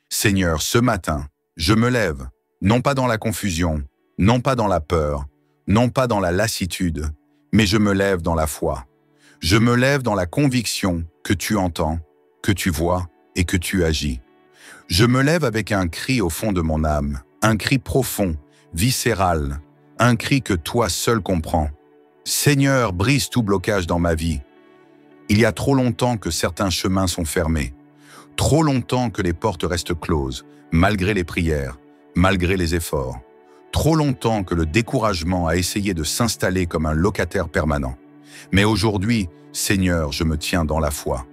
Seigneur, ce matin, je me lève, non pas dans la confusion, non pas dans la peur, non pas dans la lassitude, mais je me lève dans la foi. Je me lève dans la conviction que tu entends, que tu vois et que tu agis. Je me lève avec un cri au fond de mon âme, un cri profond, viscéral, un cri que toi seul comprends. Seigneur, brise tout blocage dans ma vie. Il y a trop longtemps que certains chemins sont fermés, trop longtemps que les portes restent closes, malgré les prières, malgré les efforts, trop longtemps que le découragement a essayé de s'installer comme un locataire permanent. Mais aujourd'hui, Seigneur, je me tiens dans la foi,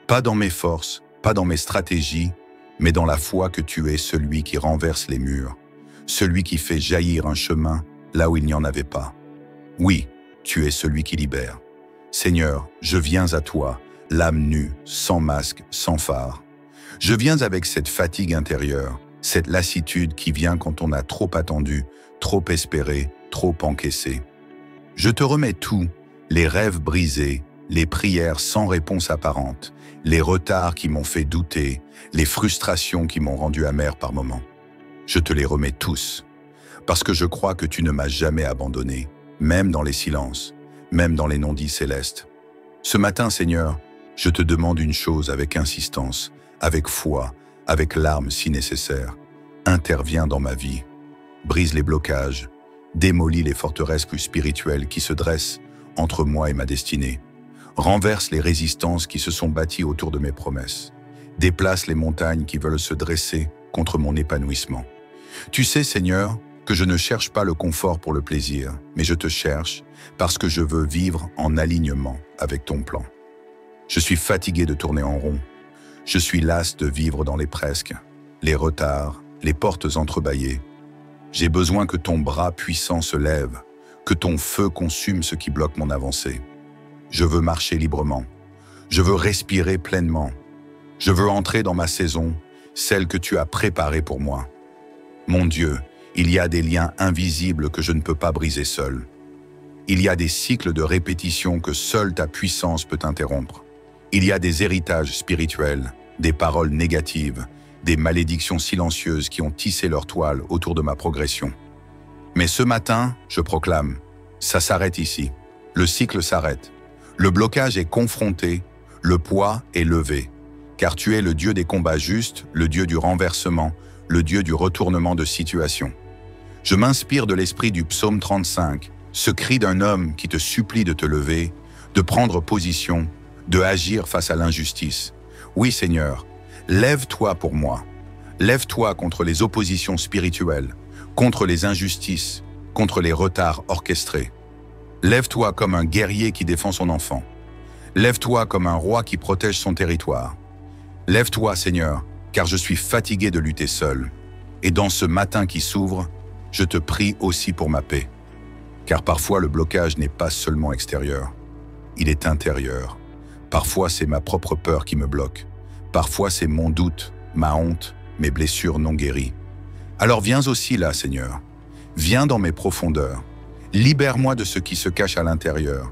pas dans mes forces, pas dans mes stratégies, mais dans la foi que tu es celui qui renverse les murs, celui qui fait jaillir un chemin là où il n'y en avait pas. Oui, tu es celui qui libère. Seigneur, je viens à toi, l'âme nue, sans masque, sans phare. Je viens avec cette fatigue intérieure, cette lassitude qui vient quand on a trop attendu, trop espéré, trop encaissé. Je te remets tout, les rêves brisés, les prières sans réponse apparente, les retards qui m'ont fait douter, les frustrations qui m'ont rendu amer par moments. Je te les remets tous, parce que je crois que tu ne m'as jamais abandonné, même dans les silences, même dans les non-dits célestes. Ce matin, Seigneur, je te demande une chose avec insistance, avec foi, avec larmes si nécessaire. Interviens dans ma vie, brise les blocages, démolis les forteresses spirituelles qui se dressent entre moi et ma destinée, renverse les résistances qui se sont bâties autour de mes promesses, Déplace les montagnes qui veulent se dresser contre mon épanouissement. Tu sais, Seigneur, que je ne cherche pas le confort pour le plaisir, mais je te cherche parce que je veux vivre en alignement avec ton plan. Je suis fatigué de tourner en rond. Je suis las de vivre dans les presque, les retards, les portes entrebâillées. J'ai besoin que ton bras puissant se lève, que ton feu consume ce qui bloque mon avancée. Je veux marcher librement. Je veux respirer pleinement. Je veux entrer dans ma saison, celle que tu as préparée pour moi. Mon Dieu, il y a des liens invisibles que je ne peux pas briser seul. Il y a des cycles de répétition que seule ta puissance peut interrompre. Il y a des héritages spirituels, des paroles négatives, des malédictions silencieuses qui ont tissé leur toile autour de ma progression. Mais ce matin, je proclame, ça s'arrête ici. Le cycle s'arrête. Le blocage est confronté, le poids est levé. Car tu es le Dieu des combats justes, le Dieu du renversement, le Dieu du retournement de situation. Je m'inspire de l'esprit du psaume 35, ce cri d'un homme qui te supplie de te lever, de prendre position, de agir face à l'injustice. Oui, Seigneur, lève-toi pour moi. Lève-toi contre les oppositions spirituelles, contre les injustices, contre les retards orchestrés. Lève-toi comme un guerrier qui défend son enfant. Lève-toi comme un roi qui protège son territoire. Lève-toi, Seigneur, car je suis fatigué de lutter seul. Et dans ce matin qui s'ouvre, je te prie aussi pour ma paix. Car parfois le blocage n'est pas seulement extérieur, il est intérieur. Parfois c'est ma propre peur qui me bloque. Parfois c'est mon doute, ma honte, mes blessures non guéries. Alors viens aussi là, Seigneur. Viens dans mes profondeurs. Libère-moi de ce qui se cache à l'intérieur,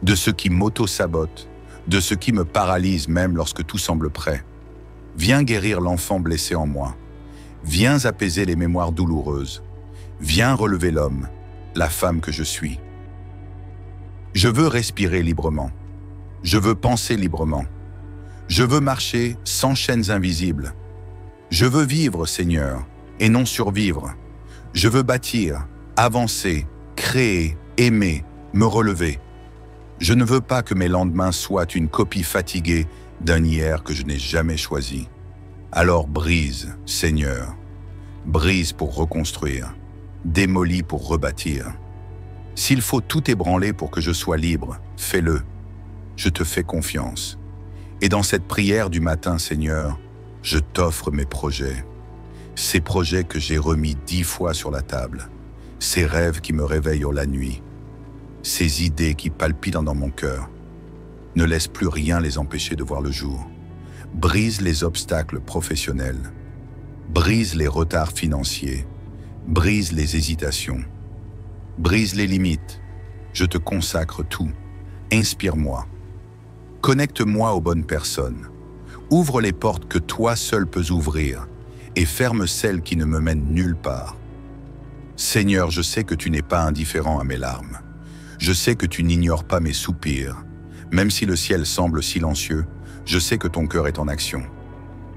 de ce qui m'auto-sabote, de ce qui me paralyse même lorsque tout semble prêt. Viens guérir l'enfant blessé en moi. Viens apaiser les mémoires douloureuses. Viens relever l'homme, la femme que je suis. Je veux respirer librement. Je veux penser librement. Je veux marcher sans chaînes invisibles. Je veux vivre, Seigneur, et non survivre. Je veux bâtir, avancer, créer, aimer, me relever. Je ne veux pas que mes lendemains soient une copie fatiguée d'un hier que je n'ai jamais choisi. Alors brise, Seigneur. Brise pour reconstruire. Démolis pour rebâtir. S'il faut tout ébranler pour que je sois libre, fais-le. Je te fais confiance. Et dans cette prière du matin, Seigneur, je t'offre mes projets. Ces projets que j'ai remis 10 fois sur la table. Ces rêves qui me réveillent la nuit. Ces idées qui palpitent dans mon cœur. Ne laisse plus rien les empêcher de voir le jour. Brise les obstacles professionnels. Brise les retards financiers. Brise les hésitations. Brise les limites. Je te consacre tout. Inspire-moi. Connecte-moi aux bonnes personnes. Ouvre les portes que toi seul peux ouvrir et ferme celles qui ne me mènent nulle part. Seigneur, je sais que tu n'es pas indifférent à mes larmes. Je sais que tu n'ignores pas mes soupirs. Même si le ciel semble silencieux, je sais que ton cœur est en action.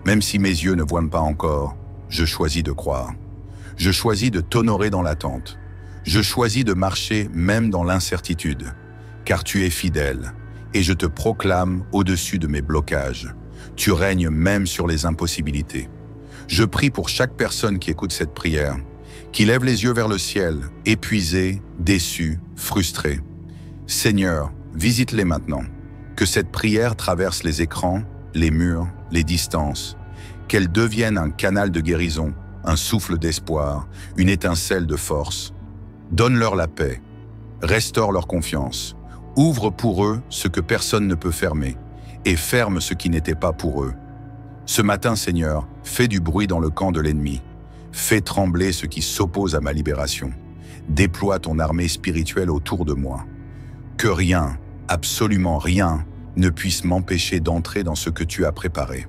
Même si mes yeux ne voient pas encore, je choisis de croire. Je choisis de t'honorer dans l'attente. Je choisis de marcher même dans l'incertitude, car tu es fidèle, et je te proclame au-dessus de mes blocages. Tu règnes même sur les impossibilités. Je prie pour chaque personne qui écoute cette prière, qui lève les yeux vers le ciel, épuisé, déçu, frustré. Seigneur, visite-les maintenant. Que cette prière traverse les écrans, les murs, les distances. Qu'elle devienne un canal de guérison, un souffle d'espoir, une étincelle de force. Donne-leur la paix. Restaure leur confiance. Ouvre pour eux ce que personne ne peut fermer et ferme ce qui n'était pas pour eux. Ce matin, Seigneur, fais du bruit dans le camp de l'ennemi. Fais trembler ce qui s'oppose à ma libération. Déploie ton armée spirituelle autour de moi. Que rien, absolument rien, ne puisse m'empêcher d'entrer dans ce que tu as préparé.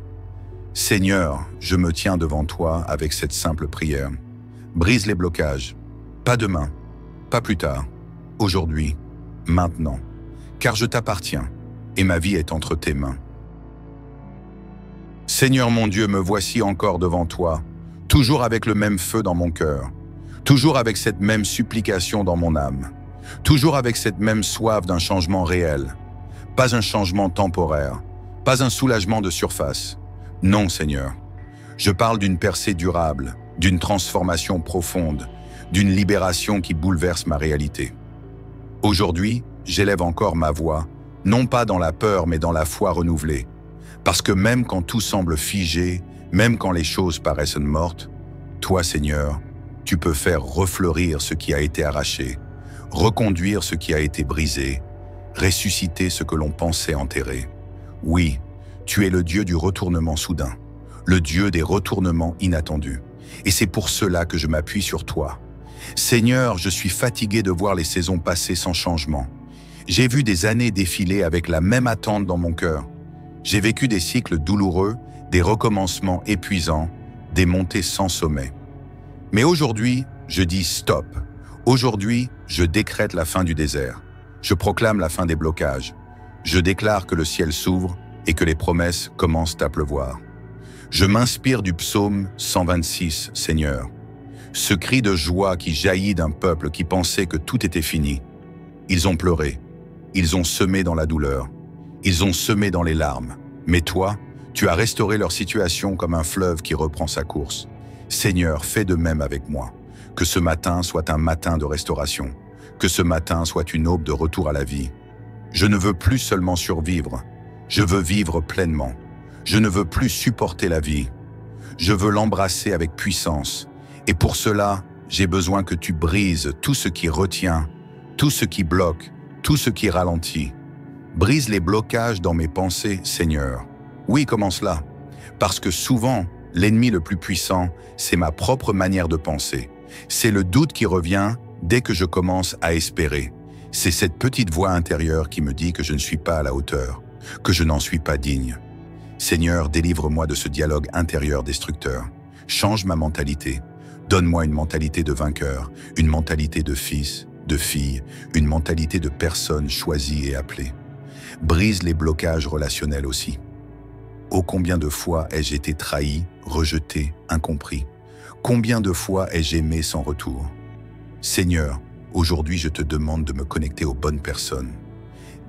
Seigneur, je me tiens devant toi avec cette simple prière. Brise les blocages. Pas demain, pas plus tard, aujourd'hui, maintenant. Car je t'appartiens et ma vie est entre tes mains. Seigneur mon Dieu, me voici encore devant toi, toujours avec le même feu dans mon cœur, toujours avec cette même supplication dans mon âme, toujours avec cette même soif d'un changement réel, pas un changement temporaire, pas un soulagement de surface, Non, Seigneur. Je parle d'une percée durable, d'une transformation profonde, d'une libération qui bouleverse ma réalité. Aujourd'hui, j'élève encore ma voix, non pas dans la peur mais dans la foi renouvelée. Parce que même quand tout semble figé, même quand les choses paraissent mortes, toi, Seigneur, tu peux faire refleurir ce qui a été arraché, reconduire ce qui a été brisé, ressusciter ce que l'on pensait enterré. Oui, tu es le Dieu du retournement soudain, le Dieu des retournements inattendus. Et c'est pour cela que je m'appuie sur toi. Seigneur, je suis fatigué de voir les saisons passer sans changement. J'ai vu des années défiler avec la même attente dans mon cœur. J'ai vécu des cycles douloureux, des recommencements épuisants, des montées sans sommet. Mais aujourd'hui, je dis stop. Aujourd'hui, je décrète la fin du désert. Je proclame la fin des blocages. Je déclare que le ciel s'ouvre et que les promesses commencent à pleuvoir. Je m'inspire du psaume 126, Seigneur. Ce cri de joie qui jaillit d'un peuple qui pensait que tout était fini. Ils ont pleuré. Ils ont semé dans la douleur. Ils ont semé dans les larmes. Mais toi, tu as restauré leur situation comme un fleuve qui reprend sa course. Seigneur, fais de même avec moi. Que ce matin soit un matin de restauration. Que ce matin soit une aube de retour à la vie. Je ne veux plus seulement survivre. Je veux vivre pleinement. Je ne veux plus supporter la vie. Je veux l'embrasser avec puissance. Et pour cela, j'ai besoin que tu brises tout ce qui retient, tout ce qui bloque, tout ce qui ralentit. Brise les blocages dans mes pensées, Seigneur. Oui, comment cela? Parce que souvent, l'ennemi le plus puissant, c'est ma propre manière de penser. C'est le doute qui revient dès que je commence à espérer. C'est cette petite voix intérieure qui me dit que je ne suis pas à la hauteur, que je n'en suis pas digne. Seigneur, délivre-moi de ce dialogue intérieur destructeur. Change ma mentalité. Donne-moi une mentalité de vainqueur, une mentalité de fils, de fille, une mentalité de personne choisie et appelée. Brise les blocages relationnels aussi. Oh, combien de fois ai-je été trahi, rejeté, incompris? Combien de fois ai-je aimé sans retour? Seigneur, aujourd'hui je te demande de me connecter aux bonnes personnes.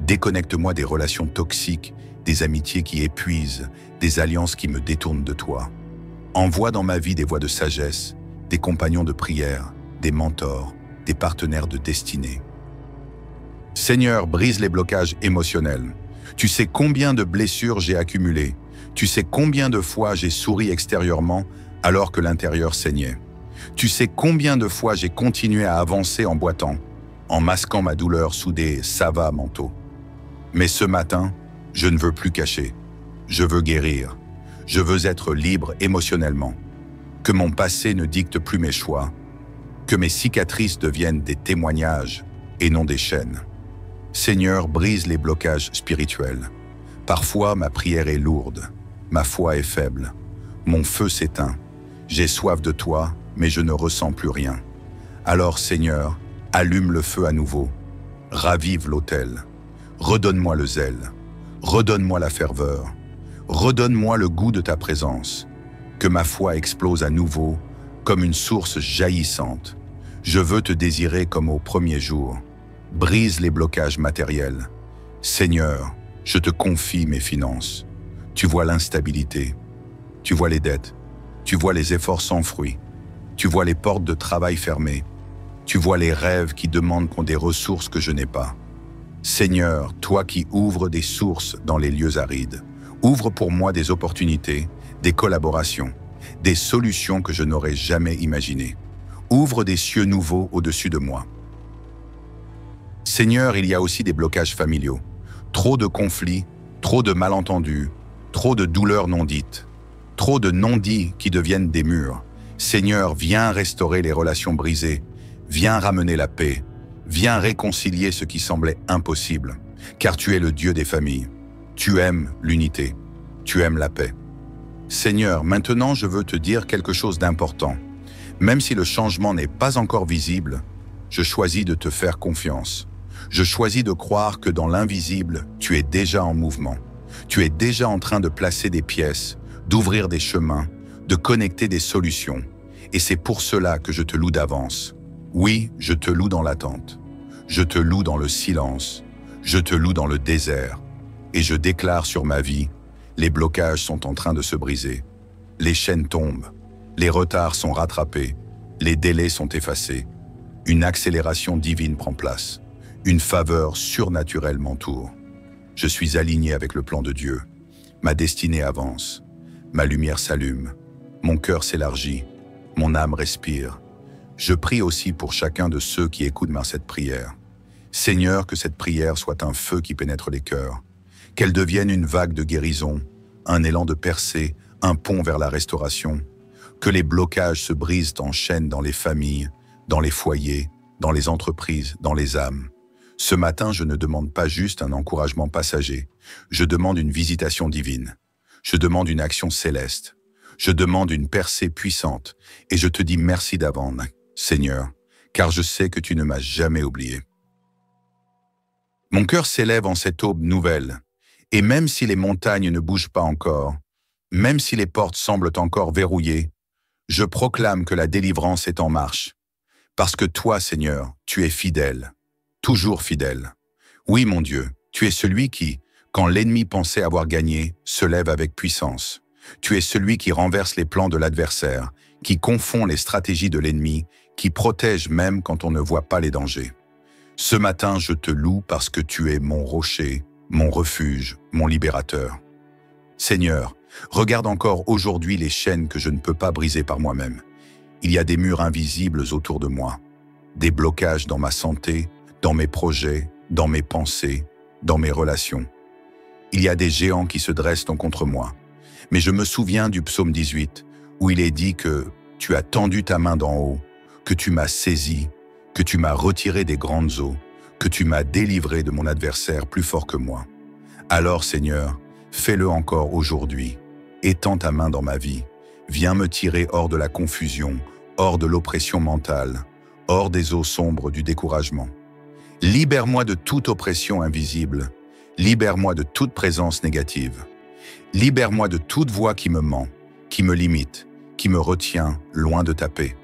Déconnecte-moi des relations toxiques, des amitiés qui épuisent, des alliances qui me détournent de toi. Envoie dans ma vie des voix de sagesse, des compagnons de prière, des mentors, des partenaires de destinée. Seigneur, brise les blocages émotionnels. Tu sais combien de blessures j'ai accumulées. Tu sais combien de fois j'ai souri extérieurement alors que l'intérieur saignait. Tu sais combien de fois j'ai continué à avancer en boitant, en masquant ma douleur sous des « ça va » manteaux. Mais ce matin, je ne veux plus cacher. Je veux guérir. Je veux être libre émotionnellement. Que mon passé ne dicte plus mes choix. Que mes cicatrices deviennent des témoignages et non des chaînes. Seigneur, brise les blocages spirituels. Parfois, ma prière est lourde. Ma foi est faible. Mon feu s'éteint. J'ai soif de toi, mais je ne ressens plus rien. Alors, Seigneur, allume le feu à nouveau. Ravive l'autel. Redonne-moi le zèle. Redonne-moi la ferveur. Redonne-moi le goût de ta présence. Que ma foi explose à nouveau, comme une source jaillissante. Je veux te désirer comme au premier jour. Brise les blocages matériels. Seigneur, je te confie mes finances. Tu vois l'instabilité. Tu vois les dettes. Tu vois les efforts sans fruit. Tu vois les portes de travail fermées. Tu vois les rêves qui demandent qu'on des ressources que je n'ai pas. Seigneur, toi qui ouvres des sources dans les lieux arides, ouvre pour moi des opportunités, des collaborations, des solutions que je n'aurais jamais imaginées. Ouvre des cieux nouveaux au-dessus de moi. Seigneur, il y a aussi des blocages familiaux. Trop de conflits, trop de malentendus, trop de douleurs non dites, trop de non-dits qui deviennent des murs. Seigneur, viens restaurer les relations brisées, viens ramener la paix, viens réconcilier ce qui semblait impossible, car tu es le Dieu des familles. Tu aimes l'unité, tu aimes la paix. Seigneur, maintenant je veux te dire quelque chose d'important. Même si le changement n'est pas encore visible, je choisis de te faire confiance. Je choisis de croire que dans l'invisible, tu es déjà en mouvement. Tu es déjà en train de placer des pièces, d'ouvrir des chemins, de connecter des solutions. Et c'est pour cela que je te loue d'avance. Oui, je te loue dans l'attente. Je te loue dans le silence. Je te loue dans le désert. Et je déclare sur ma vie, Les blocages sont en train de se briser. Les chaînes tombent. Les retards sont rattrapés. Les délais sont effacés. Une accélération divine prend place. Une faveur surnaturelle m'entoure. Je suis aligné avec le plan de Dieu. Ma destinée avance. Ma lumière s'allume. Mon cœur s'élargit. Mon âme respire. Je prie aussi pour chacun de ceux qui écoutent cette prière. Seigneur, que cette prière soit un feu qui pénètre les cœurs. Qu'elle devienne une vague de guérison, un élan de percée, un pont vers la restauration. Que les blocages se brisent en chaînes dans les familles, dans les foyers, dans les entreprises, dans les âmes. Ce matin, je ne demande pas juste un encouragement passager. Je demande une visitation divine. Je demande une action céleste. Je demande une percée puissante. Et je te dis merci d'avance, Seigneur, car je sais que tu ne m'as jamais oublié. Mon cœur s'élève en cette aube nouvelle. Et même si les montagnes ne bougent pas encore, même si les portes semblent encore verrouillées, je proclame que la délivrance est en marche. Parce que toi, Seigneur, tu es fidèle, toujours fidèle. Oui, mon Dieu, tu es celui qui, quand l'ennemi pensait avoir gagné, se lève avec puissance. Tu es celui qui renverse les plans de l'adversaire, qui confond les stratégies de l'ennemi, qui protège même quand on ne voit pas les dangers. Ce matin, je te loue parce que tu es mon rocher, mon refuge, mon libérateur. Seigneur, regarde encore aujourd'hui les chaînes que je ne peux pas briser par moi-même. Il y a des murs invisibles autour de moi, des blocages dans ma santé, dans mes projets, dans mes pensées, dans mes relations. Il y a des géants qui se dressent contre moi. Mais je me souviens du psaume 18, où il est dit que tu as tendu ta main d'en haut, que tu m'as saisi, que tu m'as retiré des grandes eaux, que tu m'as délivré de mon adversaire plus fort que moi. Alors, Seigneur, fais-le encore aujourd'hui. Étends ta main dans ma vie. Viens me tirer hors de la confusion, hors de l'oppression mentale, hors des eaux sombres du découragement. Libère-moi de toute oppression invisible. Libère-moi de toute présence négative. Libère-moi de toute voix qui me ment, qui me limite, qui me retient loin de ta paix.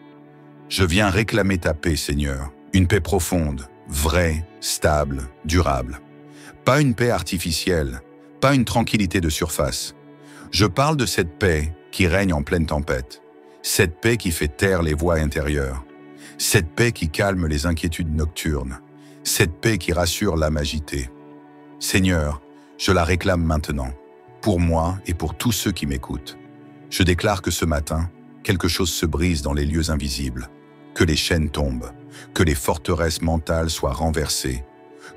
Je viens réclamer ta paix, Seigneur, une paix profonde, vraie, stable, durable. Pas une paix artificielle, pas une tranquillité de surface. Je parle de cette paix qui règne en pleine tempête, cette paix qui fait taire les voix intérieures, cette paix qui calme les inquiétudes nocturnes, cette paix qui rassure l'âme agitée. Seigneur, je la réclame maintenant, pour moi et pour tous ceux qui m'écoutent. Je déclare que ce matin, quelque chose se brise dans les lieux invisibles, que les chaînes tombent, que les forteresses mentales soient renversées,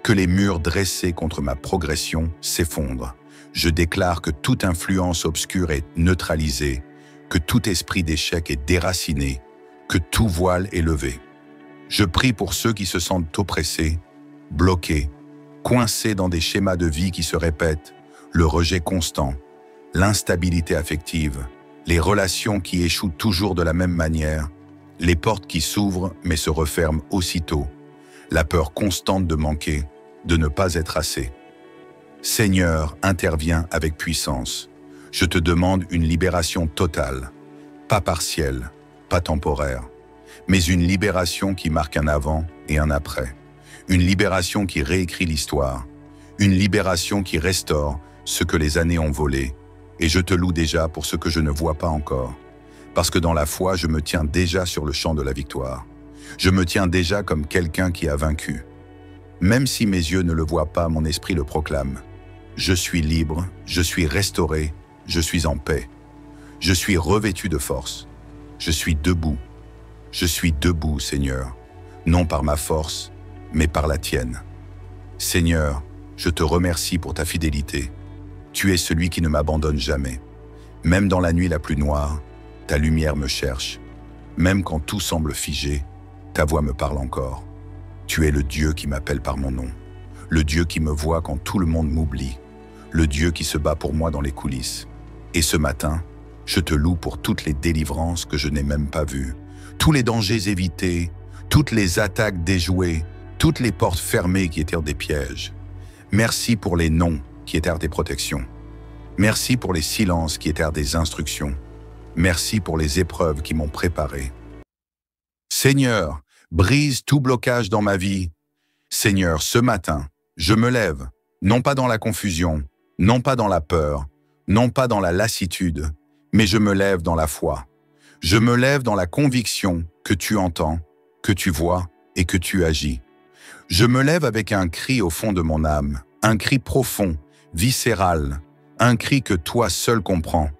que les murs dressés contre ma progression s'effondrent. Je déclare que toute influence obscure est neutralisée, que tout esprit d'échec est déraciné, que tout voile est levé. Je prie pour ceux qui se sentent oppressés, bloqués, coincés dans des schémas de vie qui se répètent, le rejet constant, l'instabilité affective, les relations qui échouent toujours de la même manière, les portes qui s'ouvrent mais se referment aussitôt, la peur constante de manquer, de ne pas être assez. Seigneur, interviens avec puissance. Je te demande une libération totale, pas partielle, pas temporaire, mais une libération qui marque un avant et un après. Une libération qui réécrit l'histoire. Une libération qui restaure ce que les années ont volé. Et je te loue déjà pour ce que je ne vois pas encore. Parce que dans la foi, je me tiens déjà sur le champ de la victoire. Je me tiens déjà comme quelqu'un qui a vaincu. Même si mes yeux ne le voient pas, mon esprit le proclame. Je suis libre, je suis restauré, je suis en paix. Je suis revêtu de force. Je suis debout. Je suis debout, Seigneur, non par ma force, mais par la tienne. Seigneur, je te remercie pour ta fidélité. Tu es celui qui ne m'abandonne jamais. Même dans la nuit la plus noire, ta lumière me cherche. Même quand tout semble figé, ta voix me parle encore. Tu es le Dieu qui m'appelle par mon nom, le Dieu qui me voit quand tout le monde m'oublie, le Dieu qui se bat pour moi dans les coulisses. Et ce matin, je te loue pour toutes les délivrances que je n'ai même pas vues, tous les dangers évités, toutes les attaques déjouées, toutes les portes fermées qui étaient des pièges. Merci pour les non qui étaient des protections. Merci pour les silences qui étaient des instructions. Merci pour les épreuves qui m'ont préparé. Seigneur, brise tout blocage dans ma vie. Seigneur, ce matin, je me lève, non pas dans la confusion, non pas dans la peur, non pas dans la lassitude, mais je me lève dans la foi. Je me lève dans la conviction que tu entends, que tu vois et que tu agis. Je me lève avec un cri au fond de mon âme, un cri profond, viscéral, un cri que toi seul comprends.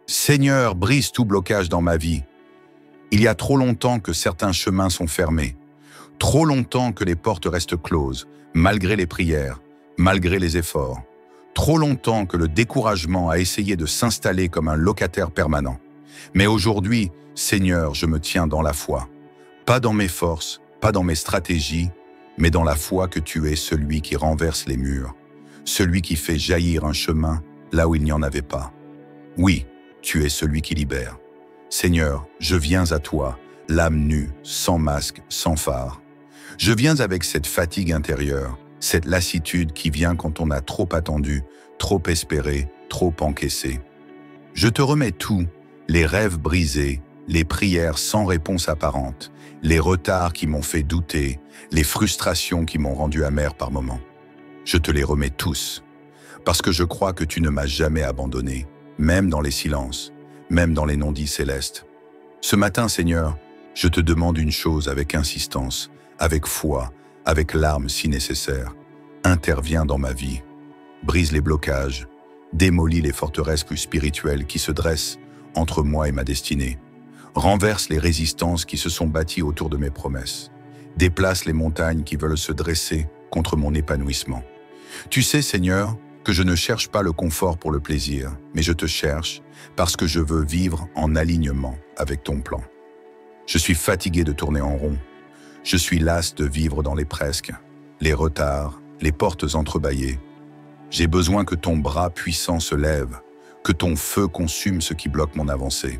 Seigneur, brise tout blocage dans ma vie. Il y a trop longtemps que certains chemins sont fermés, trop longtemps que les portes restent closes, malgré les prières, malgré les efforts, trop longtemps que le découragement a essayé de s'installer comme un locataire permanent. Mais aujourd'hui, Seigneur, je me tiens dans la foi, pas dans mes forces, pas dans mes stratégies, mais dans la foi que tu es celui qui renverse les murs, celui qui fait jaillir un chemin là où il n'y en avait pas. Oui, tu es celui qui libère. Seigneur, je viens à toi, l'âme nue, sans masque, sans phare. Je viens avec cette fatigue intérieure, cette lassitude qui vient quand on a trop attendu, trop espéré, trop encaissé. Je te remets tout, les rêves brisés, les prières sans réponse apparente, les retards qui m'ont fait douter, les frustrations qui m'ont rendu amer par moments. Je te les remets tous, parce que je crois que tu ne m'as jamais abandonné, même dans les silences, même dans les non-dits célestes. Ce matin, Seigneur, je te demande une chose avec insistance, avec foi, avec larmes si nécessaire. Interviens dans ma vie, brise les blocages, démolis les forteresses plus spirituelles qui se dressent entre moi et ma destinée. Renverse les résistances qui se sont bâties autour de mes promesses. Déplace les montagnes qui veulent se dresser contre mon épanouissement. Tu sais, Seigneur, que je ne cherche pas le confort pour le plaisir, mais je te cherche parce que je veux vivre en alignement avec ton plan. Je suis fatigué de tourner en rond. Je suis las de vivre dans les presque, les retards, les portes entrebâillées. J'ai besoin que ton bras puissant se lève, que ton feu consume ce qui bloque mon avancée.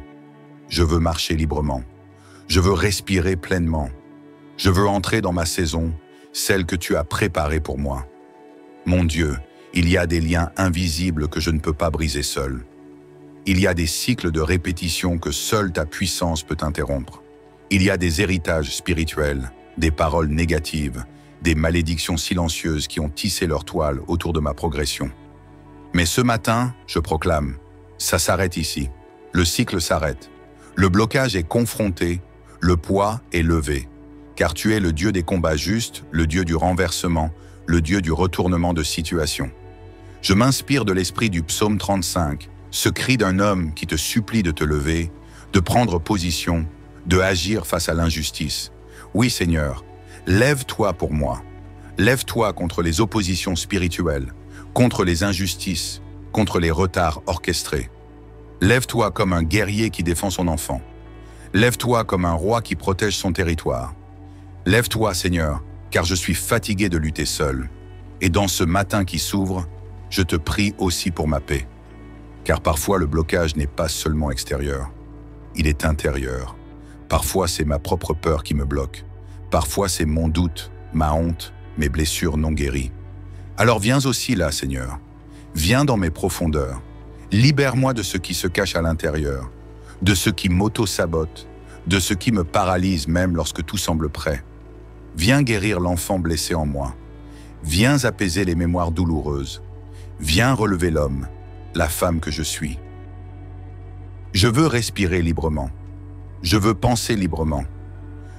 Je veux marcher librement. Je veux respirer pleinement. Je veux entrer dans ma saison, celle que tu as préparée pour moi. Mon Dieu, il y a des liens invisibles que je ne peux pas briser seul. Il y a des cycles de répétition que seule ta puissance peut interrompre. Il y a des héritages spirituels, des paroles négatives, des malédictions silencieuses qui ont tissé leur toile autour de ma progression. Mais ce matin, je proclame, ça s'arrête ici. Le cycle s'arrête. Le blocage est confronté, le poids est levé. Car tu es le Dieu des combats justes, le Dieu du renversement, le Dieu du retournement de situation. Je m'inspire de l'esprit du psaume 35, ce cri d'un homme qui te supplie de te lever, de prendre position, de agir face à l'injustice. Oui, Seigneur, lève-toi pour moi. Lève-toi contre les oppositions spirituelles, contre les injustices, contre les retards orchestrés. Lève-toi comme un guerrier qui défend son enfant. Lève-toi comme un roi qui protège son territoire. Lève-toi, Seigneur, car je suis fatigué de lutter seul. Et dans ce matin qui s'ouvre, je te prie aussi pour ma paix. Car parfois le blocage n'est pas seulement extérieur, il est intérieur. Parfois c'est ma propre peur qui me bloque. Parfois c'est mon doute, ma honte, mes blessures non guéries. Alors viens aussi là, Seigneur. Viens dans mes profondeurs. Libère-moi de ce qui se cache à l'intérieur, de ce qui m'auto-sabote, de ce qui me paralyse même lorsque tout semble prêt. Viens guérir l'enfant blessé en moi. Viens apaiser les mémoires douloureuses. Viens relever l'homme, la femme que je suis. Je veux respirer librement. Je veux penser librement.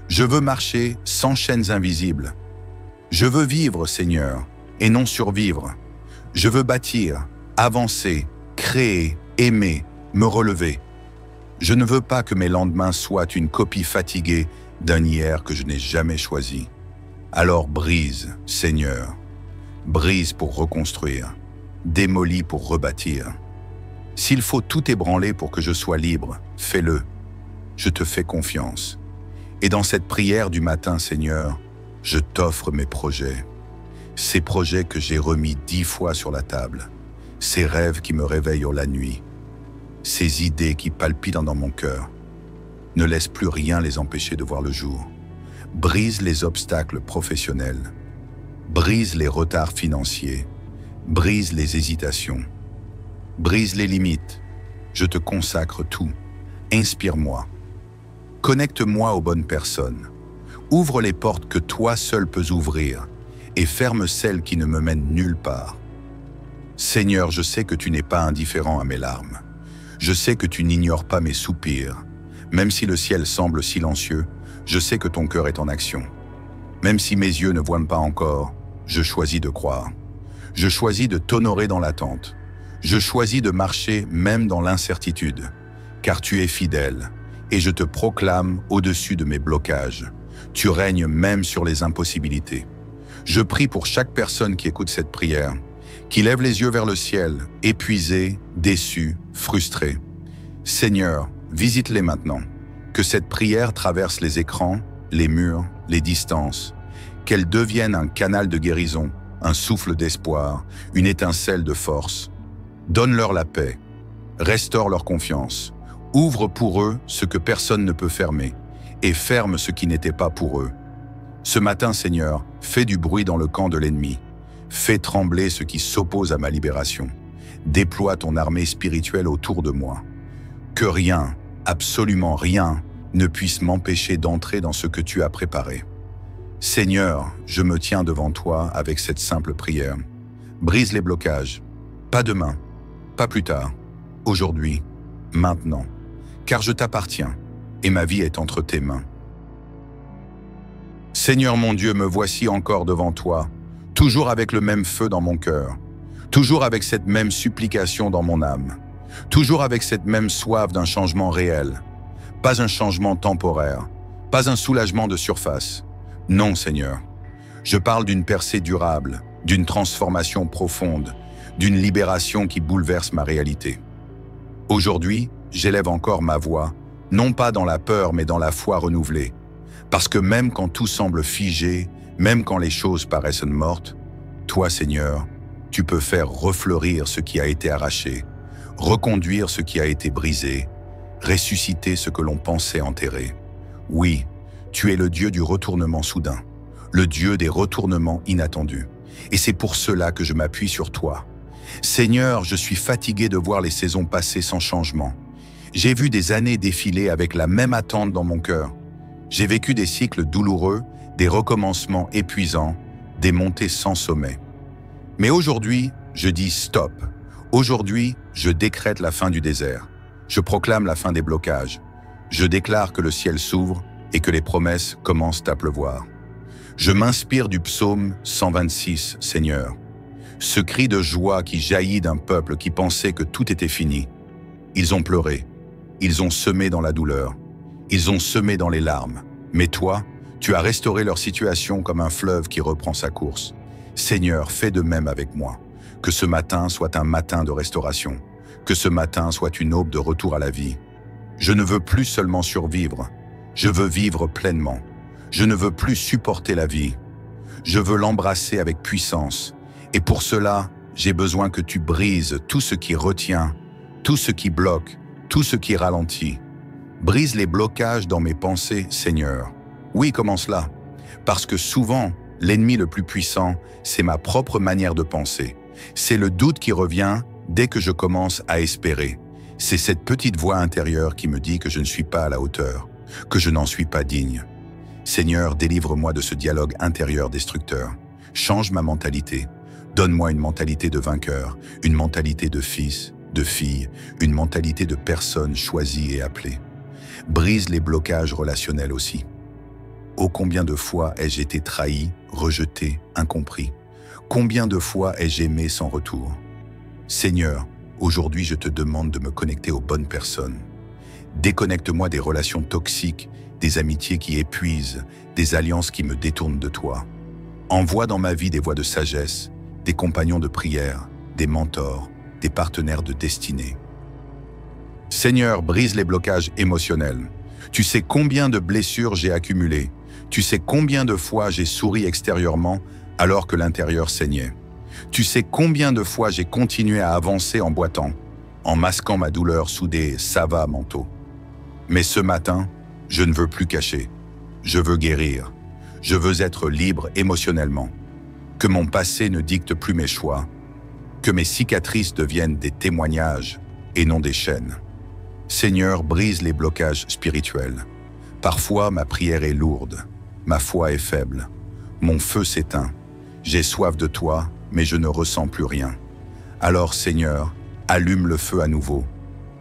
Je veux marcher sans chaînes invisibles. Je veux vivre, Seigneur, et non survivre. Je veux bâtir, avancer, créer, aimer, me relever. Je ne veux pas que mes lendemains soient une copie fatiguée d'un hier que je n'ai jamais choisi. Alors brise, Seigneur. Brise pour reconstruire. Démolis pour rebâtir. S'il faut tout ébranler pour que je sois libre, fais-le. Je te fais confiance. Et dans cette prière du matin, Seigneur, je t'offre mes projets. Ces projets que j'ai remis 10 fois sur la table. Ces rêves qui me réveillent la nuit. Ces idées qui palpitent dans mon cœur. Ne laisse plus rien les empêcher de voir le jour. Brise les obstacles professionnels. Brise les retards financiers. Brise les hésitations. Brise les limites. Je te consacre tout. Inspire-moi. Connecte-moi aux bonnes personnes. Ouvre les portes que toi seul peux ouvrir et ferme celles qui ne me mènent nulle part. Seigneur, je sais que tu n'es pas indifférent à mes larmes. Je sais que tu n'ignores pas mes soupirs. Même si le ciel semble silencieux, je sais que ton cœur est en action. Même si mes yeux ne voient pas encore, je choisis de croire. Je choisis de t'honorer dans l'attente. Je choisis de marcher même dans l'incertitude, car tu es fidèle, et je te proclame au-dessus de mes blocages. Tu règnes même sur les impossibilités. Je prie pour chaque personne qui écoute cette prière, qui lève les yeux vers le ciel, épuisé, déçu, frustré. Seigneur, visite-les maintenant. Que cette prière traverse les écrans, les murs, les distances. Qu'elle devienne un canal de guérison, un souffle d'espoir, une étincelle de force. Donne-leur la paix. Restaure leur confiance. Ouvre pour eux ce que personne ne peut fermer et ferme ce qui n'était pas pour eux. Ce matin, Seigneur, fais du bruit dans le camp de l'ennemi. Fais trembler ce qui s'oppose à ma libération. Déploie ton armée spirituelle autour de moi. Que rien, absolument rien, ne puisse m'empêcher d'entrer dans ce que tu as préparé. Seigneur, je me tiens devant toi avec cette simple prière. Brise les blocages. Pas demain, pas plus tard, aujourd'hui, maintenant. Car je t'appartiens et ma vie est entre tes mains. Seigneur mon Dieu, me voici encore devant toi, toujours avec le même feu dans mon cœur, toujours avec cette même supplication dans mon âme, toujours avec cette même soif d'un changement réel, pas un changement temporaire, pas un soulagement de surface. Non, Seigneur, je parle d'une percée durable, d'une transformation profonde, d'une libération qui bouleverse ma réalité. Aujourd'hui, j'élève encore ma voix, non pas dans la peur mais dans la foi renouvelée, parce que même quand tout semble figé, même quand les choses paraissent mortes, toi, Seigneur, tu peux faire refleurir ce qui a été arraché, reconduire ce qui a été brisé, ressusciter ce que l'on pensait enterré. Oui, tu es le Dieu du retournement soudain, le Dieu des retournements inattendus. Et c'est pour cela que je m'appuie sur toi. Seigneur, je suis fatigué de voir les saisons passer sans changement. J'ai vu des années défiler avec la même attente dans mon cœur. J'ai vécu des cycles douloureux, des recommencements épuisants, des montées sans sommet. Mais aujourd'hui, je dis stop. Aujourd'hui, je décrète la fin du désert. Je proclame la fin des blocages. Je déclare que le ciel s'ouvre et que les promesses commencent à pleuvoir. Je m'inspire du psaume 126, Seigneur. Ce cri de joie qui jaillit d'un peuple qui pensait que tout était fini. Ils ont pleuré. Ils ont semé dans la douleur. Ils ont semé dans les larmes. Mais toi, tu as restauré leur situation comme un fleuve qui reprend sa course. Seigneur, fais de même avec moi. Que ce matin soit un matin de restauration. Que ce matin soit une aube de retour à la vie. Je ne veux plus seulement survivre. Je veux vivre pleinement. Je ne veux plus supporter la vie. Je veux l'embrasser avec puissance. Et pour cela, j'ai besoin que tu brises tout ce qui retient, tout ce qui bloque, tout ce qui ralentit. Brise les blocages dans mes pensées, Seigneur. Oui, comment cela? Parce que souvent, l'ennemi le plus puissant, c'est ma propre manière de penser. C'est le doute qui revient dès que je commence à espérer. C'est cette petite voix intérieure qui me dit que je ne suis pas à la hauteur, que je n'en suis pas digne. Seigneur, délivre-moi de ce dialogue intérieur destructeur. Change ma mentalité. Donne-moi une mentalité de vainqueur, une mentalité de fils, de fille, une mentalité de personne choisie et appelée. Brise les blocages relationnels aussi. Oh, combien de fois ai-je été trahi, rejeté, incompris? Combien de fois ai-je aimé sans retour? Seigneur, aujourd'hui je te demande de me connecter aux bonnes personnes. Déconnecte-moi des relations toxiques, des amitiés qui épuisent, des alliances qui me détournent de toi. Envoie dans ma vie des voix de sagesse, des compagnons de prière, des mentors, des partenaires de destinée. Seigneur, brise les blocages émotionnels. Tu sais combien de blessures j'ai accumulées. Tu sais combien de fois j'ai souri extérieurement alors que l'intérieur saignait. Tu sais combien de fois j'ai continué à avancer en boitant, en masquant ma douleur sous des « ça va » manteaux. Mais ce matin, je ne veux plus cacher. Je veux guérir. Je veux être libre émotionnellement. Que mon passé ne dicte plus mes choix. Que mes cicatrices deviennent des témoignages et non des chaînes. Seigneur, brise les blocages spirituels. Parfois, ma prière est lourde. Ma foi est faible. Mon feu s'éteint. J'ai soif de toi, mais je ne ressens plus rien. Alors Seigneur, allume le feu à nouveau,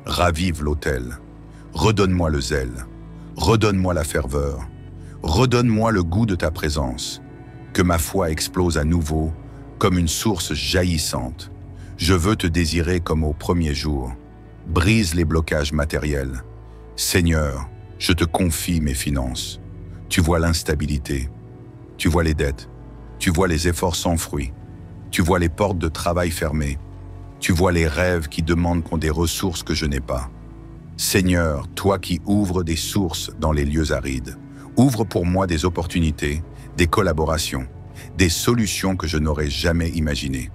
ravive l'autel, redonne-moi le zèle, redonne-moi la ferveur, redonne-moi le goût de ta présence, que ma foi explose à nouveau comme une source jaillissante. Je veux te désirer comme au premier jour. Brise les blocages matériels. Seigneur, je te confie mes finances. Tu vois l'instabilité, tu vois les dettes, tu vois les efforts sans fruit, tu vois les portes de travail fermées, tu vois les rêves qui demandent qu'on des ressources que je n'ai pas. Seigneur, toi qui ouvres des sources dans les lieux arides, ouvre pour moi des opportunités, des collaborations, des solutions que je n'aurais jamais imaginées.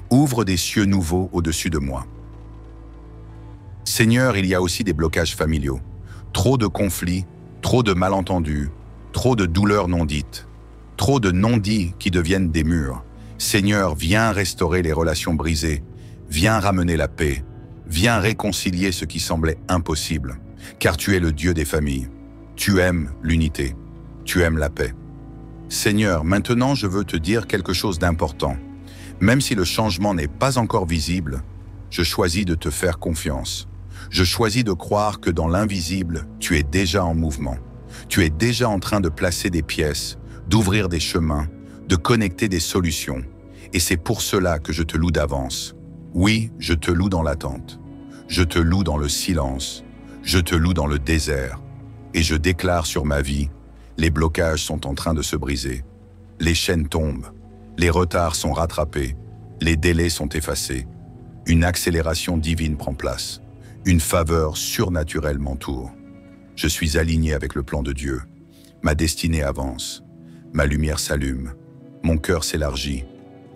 Ouvre des cieux nouveaux au-dessus de moi. Seigneur, il y a aussi des blocages familiaux, trop de conflits, trop de malentendus, trop de douleurs non dites, trop de non-dits qui deviennent des murs. Seigneur, viens restaurer les relations brisées, viens ramener la paix, viens réconcilier ce qui semblait impossible, car tu es le Dieu des familles. Tu aimes l'unité, tu aimes la paix. Seigneur, maintenant je veux te dire quelque chose d'important. Même si le changement n'est pas encore visible, je choisis de te faire confiance. Je choisis de croire que dans l'invisible, tu es déjà en mouvement. Tu es déjà en train de placer des pièces, d'ouvrir des chemins, de connecter des solutions. Et c'est pour cela que je te loue d'avance. Oui, je te loue dans l'attente. Je te loue dans le silence. Je te loue dans le désert. Et je déclare sur ma vie, les blocages sont en train de se briser. Les chaînes tombent. Les retards sont rattrapés. Les délais sont effacés. Une accélération divine prend place. Une faveur surnaturelle m'entoure. Je suis aligné avec le plan de Dieu. Ma destinée avance. Ma lumière s'allume. Mon cœur s'élargit.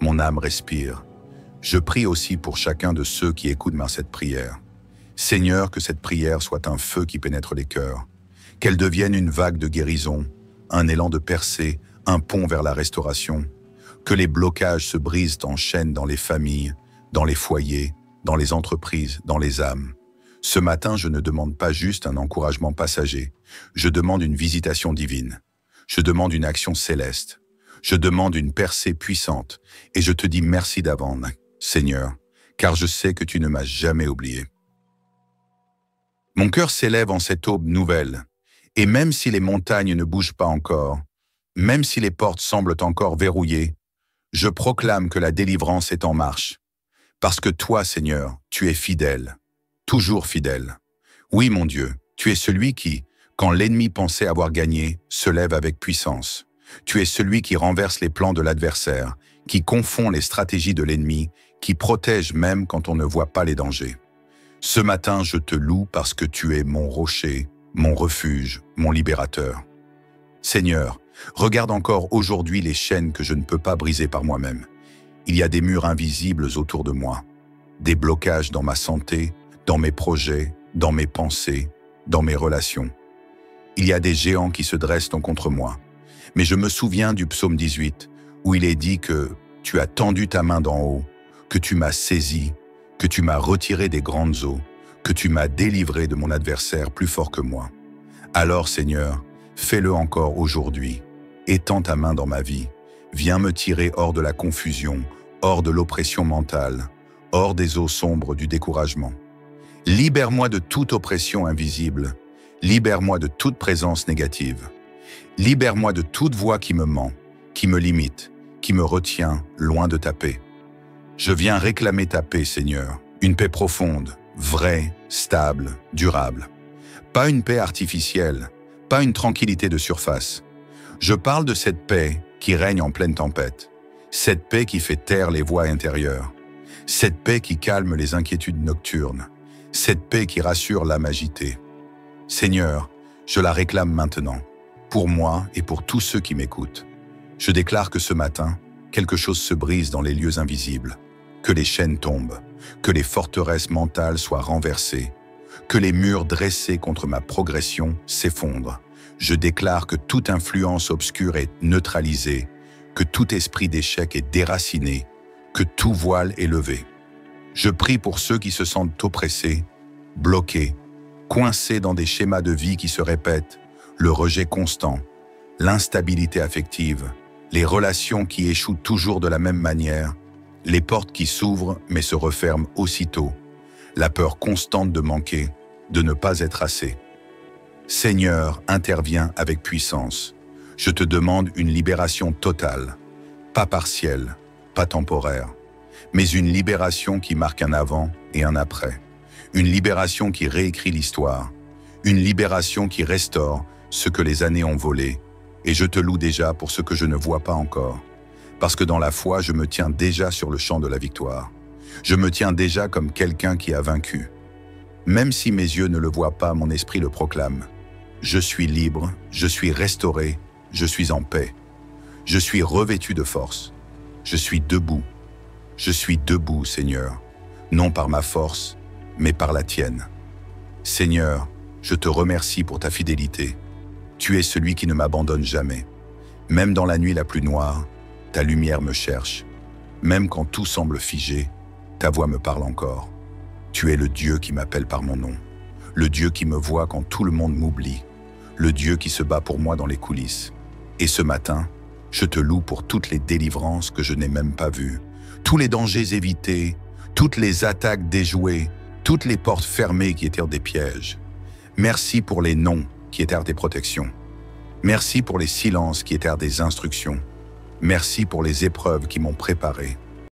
Mon âme respire. Je prie aussi pour chacun de ceux qui écoutent cette prière. Seigneur, que cette prière soit un feu qui pénètre les cœurs. Qu'elle devienne une vague de guérison, un élan de percée, un pont vers la restauration. Que les blocages se brisent en chaînes dans les familles, dans les foyers, dans les entreprises, dans les âmes. Ce matin, je ne demande pas juste un encouragement passager. Je demande une visitation divine. Je demande une action céleste. Je demande une percée puissante. Et je te dis merci d'avance, Seigneur, car je sais que tu ne m'as jamais oublié. Mon cœur s'élève en cette aube nouvelle. Et même si les montagnes ne bougent pas encore, même si les portes semblent encore verrouillées, je proclame que la délivrance est en marche. Parce que toi, Seigneur, tu es fidèle, toujours fidèle. Oui, mon Dieu, tu es celui qui, quand l'ennemi pensait avoir gagné, se lève avec puissance. Tu es celui qui renverse les plans de l'adversaire, qui confond les stratégies de l'ennemi, qui protège même quand on ne voit pas les dangers. Ce matin, je te loue parce que tu es mon rocher, mon refuge, mon libérateur. Seigneur, regarde encore aujourd'hui les chaînes que je ne peux pas briser par moi-même. Il y a des murs invisibles autour de moi, des blocages dans ma santé, dans mes projets, dans mes pensées, dans mes relations. Il y a des géants qui se dressent contre moi. Mais je me souviens du psaume 18, où il est dit que tu as tendu ta main d'en haut, que tu m'as saisi, que tu m'as retiré des grandes eaux, que tu m'as délivré de mon adversaire plus fort que moi. Alors, Seigneur, fais-le encore aujourd'hui. Étends ta main dans ma vie. Viens me tirer hors de la confusion, hors de l'oppression mentale, hors des eaux sombres du découragement. Libère-moi de toute oppression invisible. Libère-moi de toute présence négative. Libère-moi de toute voix qui me ment, qui me limite, qui me retient loin de ta paix. Je viens réclamer ta paix, Seigneur, une paix profonde, vraie, stable, durable. Pas une paix artificielle, pas une tranquillité de surface. Je parle de cette paix qui règne en pleine tempête, cette paix qui fait taire les voix intérieures, cette paix qui calme les inquiétudes nocturnes, cette paix qui rassure l'âme agitée. Seigneur, je la réclame maintenant, pour moi et pour tous ceux qui m'écoutent. Je déclare que ce matin, quelque chose se brise dans les lieux invisibles, que les chaînes tombent, que les forteresses mentales soient renversées, que les murs dressés contre ma progression s'effondrent. Je déclare que toute influence obscure est neutralisée, que tout esprit d'échec est déraciné, que tout voile est levé. Je prie pour ceux qui se sentent oppressés, bloqués, coincés dans des schémas de vie qui se répètent, le rejet constant, l'instabilité affective, les relations qui échouent toujours de la même manière. Les portes qui s'ouvrent mais se referment aussitôt. La peur constante de manquer, de ne pas être assez. Seigneur, interviens avec puissance. Je te demande une libération totale, pas partielle, pas temporaire, mais une libération qui marque un avant et un après. Une libération qui réécrit l'histoire. Une libération qui restaure ce que les années ont volé. Et je te loue déjà pour ce que je ne vois pas encore. Parce que dans la foi, je me tiens déjà sur le champ de la victoire. Je me tiens déjà comme quelqu'un qui a vaincu. Même si mes yeux ne le voient pas, mon esprit le proclame. Je suis libre, je suis restauré, je suis en paix. Je suis revêtu de force. Je suis debout. Je suis debout, Seigneur, non par ma force, mais par la tienne. Seigneur, je te remercie pour ta fidélité. Tu es celui qui ne m'abandonne jamais. Même dans la nuit la plus noire, ta lumière me cherche. Même quand tout semble figé, ta voix me parle encore. Tu es le Dieu qui m'appelle par mon nom, le Dieu qui me voit quand tout le monde m'oublie, le Dieu qui se bat pour moi dans les coulisses. Et ce matin, je te loue pour toutes les délivrances que je n'ai même pas vues, tous les dangers évités, toutes les attaques déjouées, toutes les portes fermées qui étaient des pièges. Merci pour les non qui étaient des protections. Merci pour les silences qui étaient des instructions. Merci pour les épreuves qui m'ont préparé.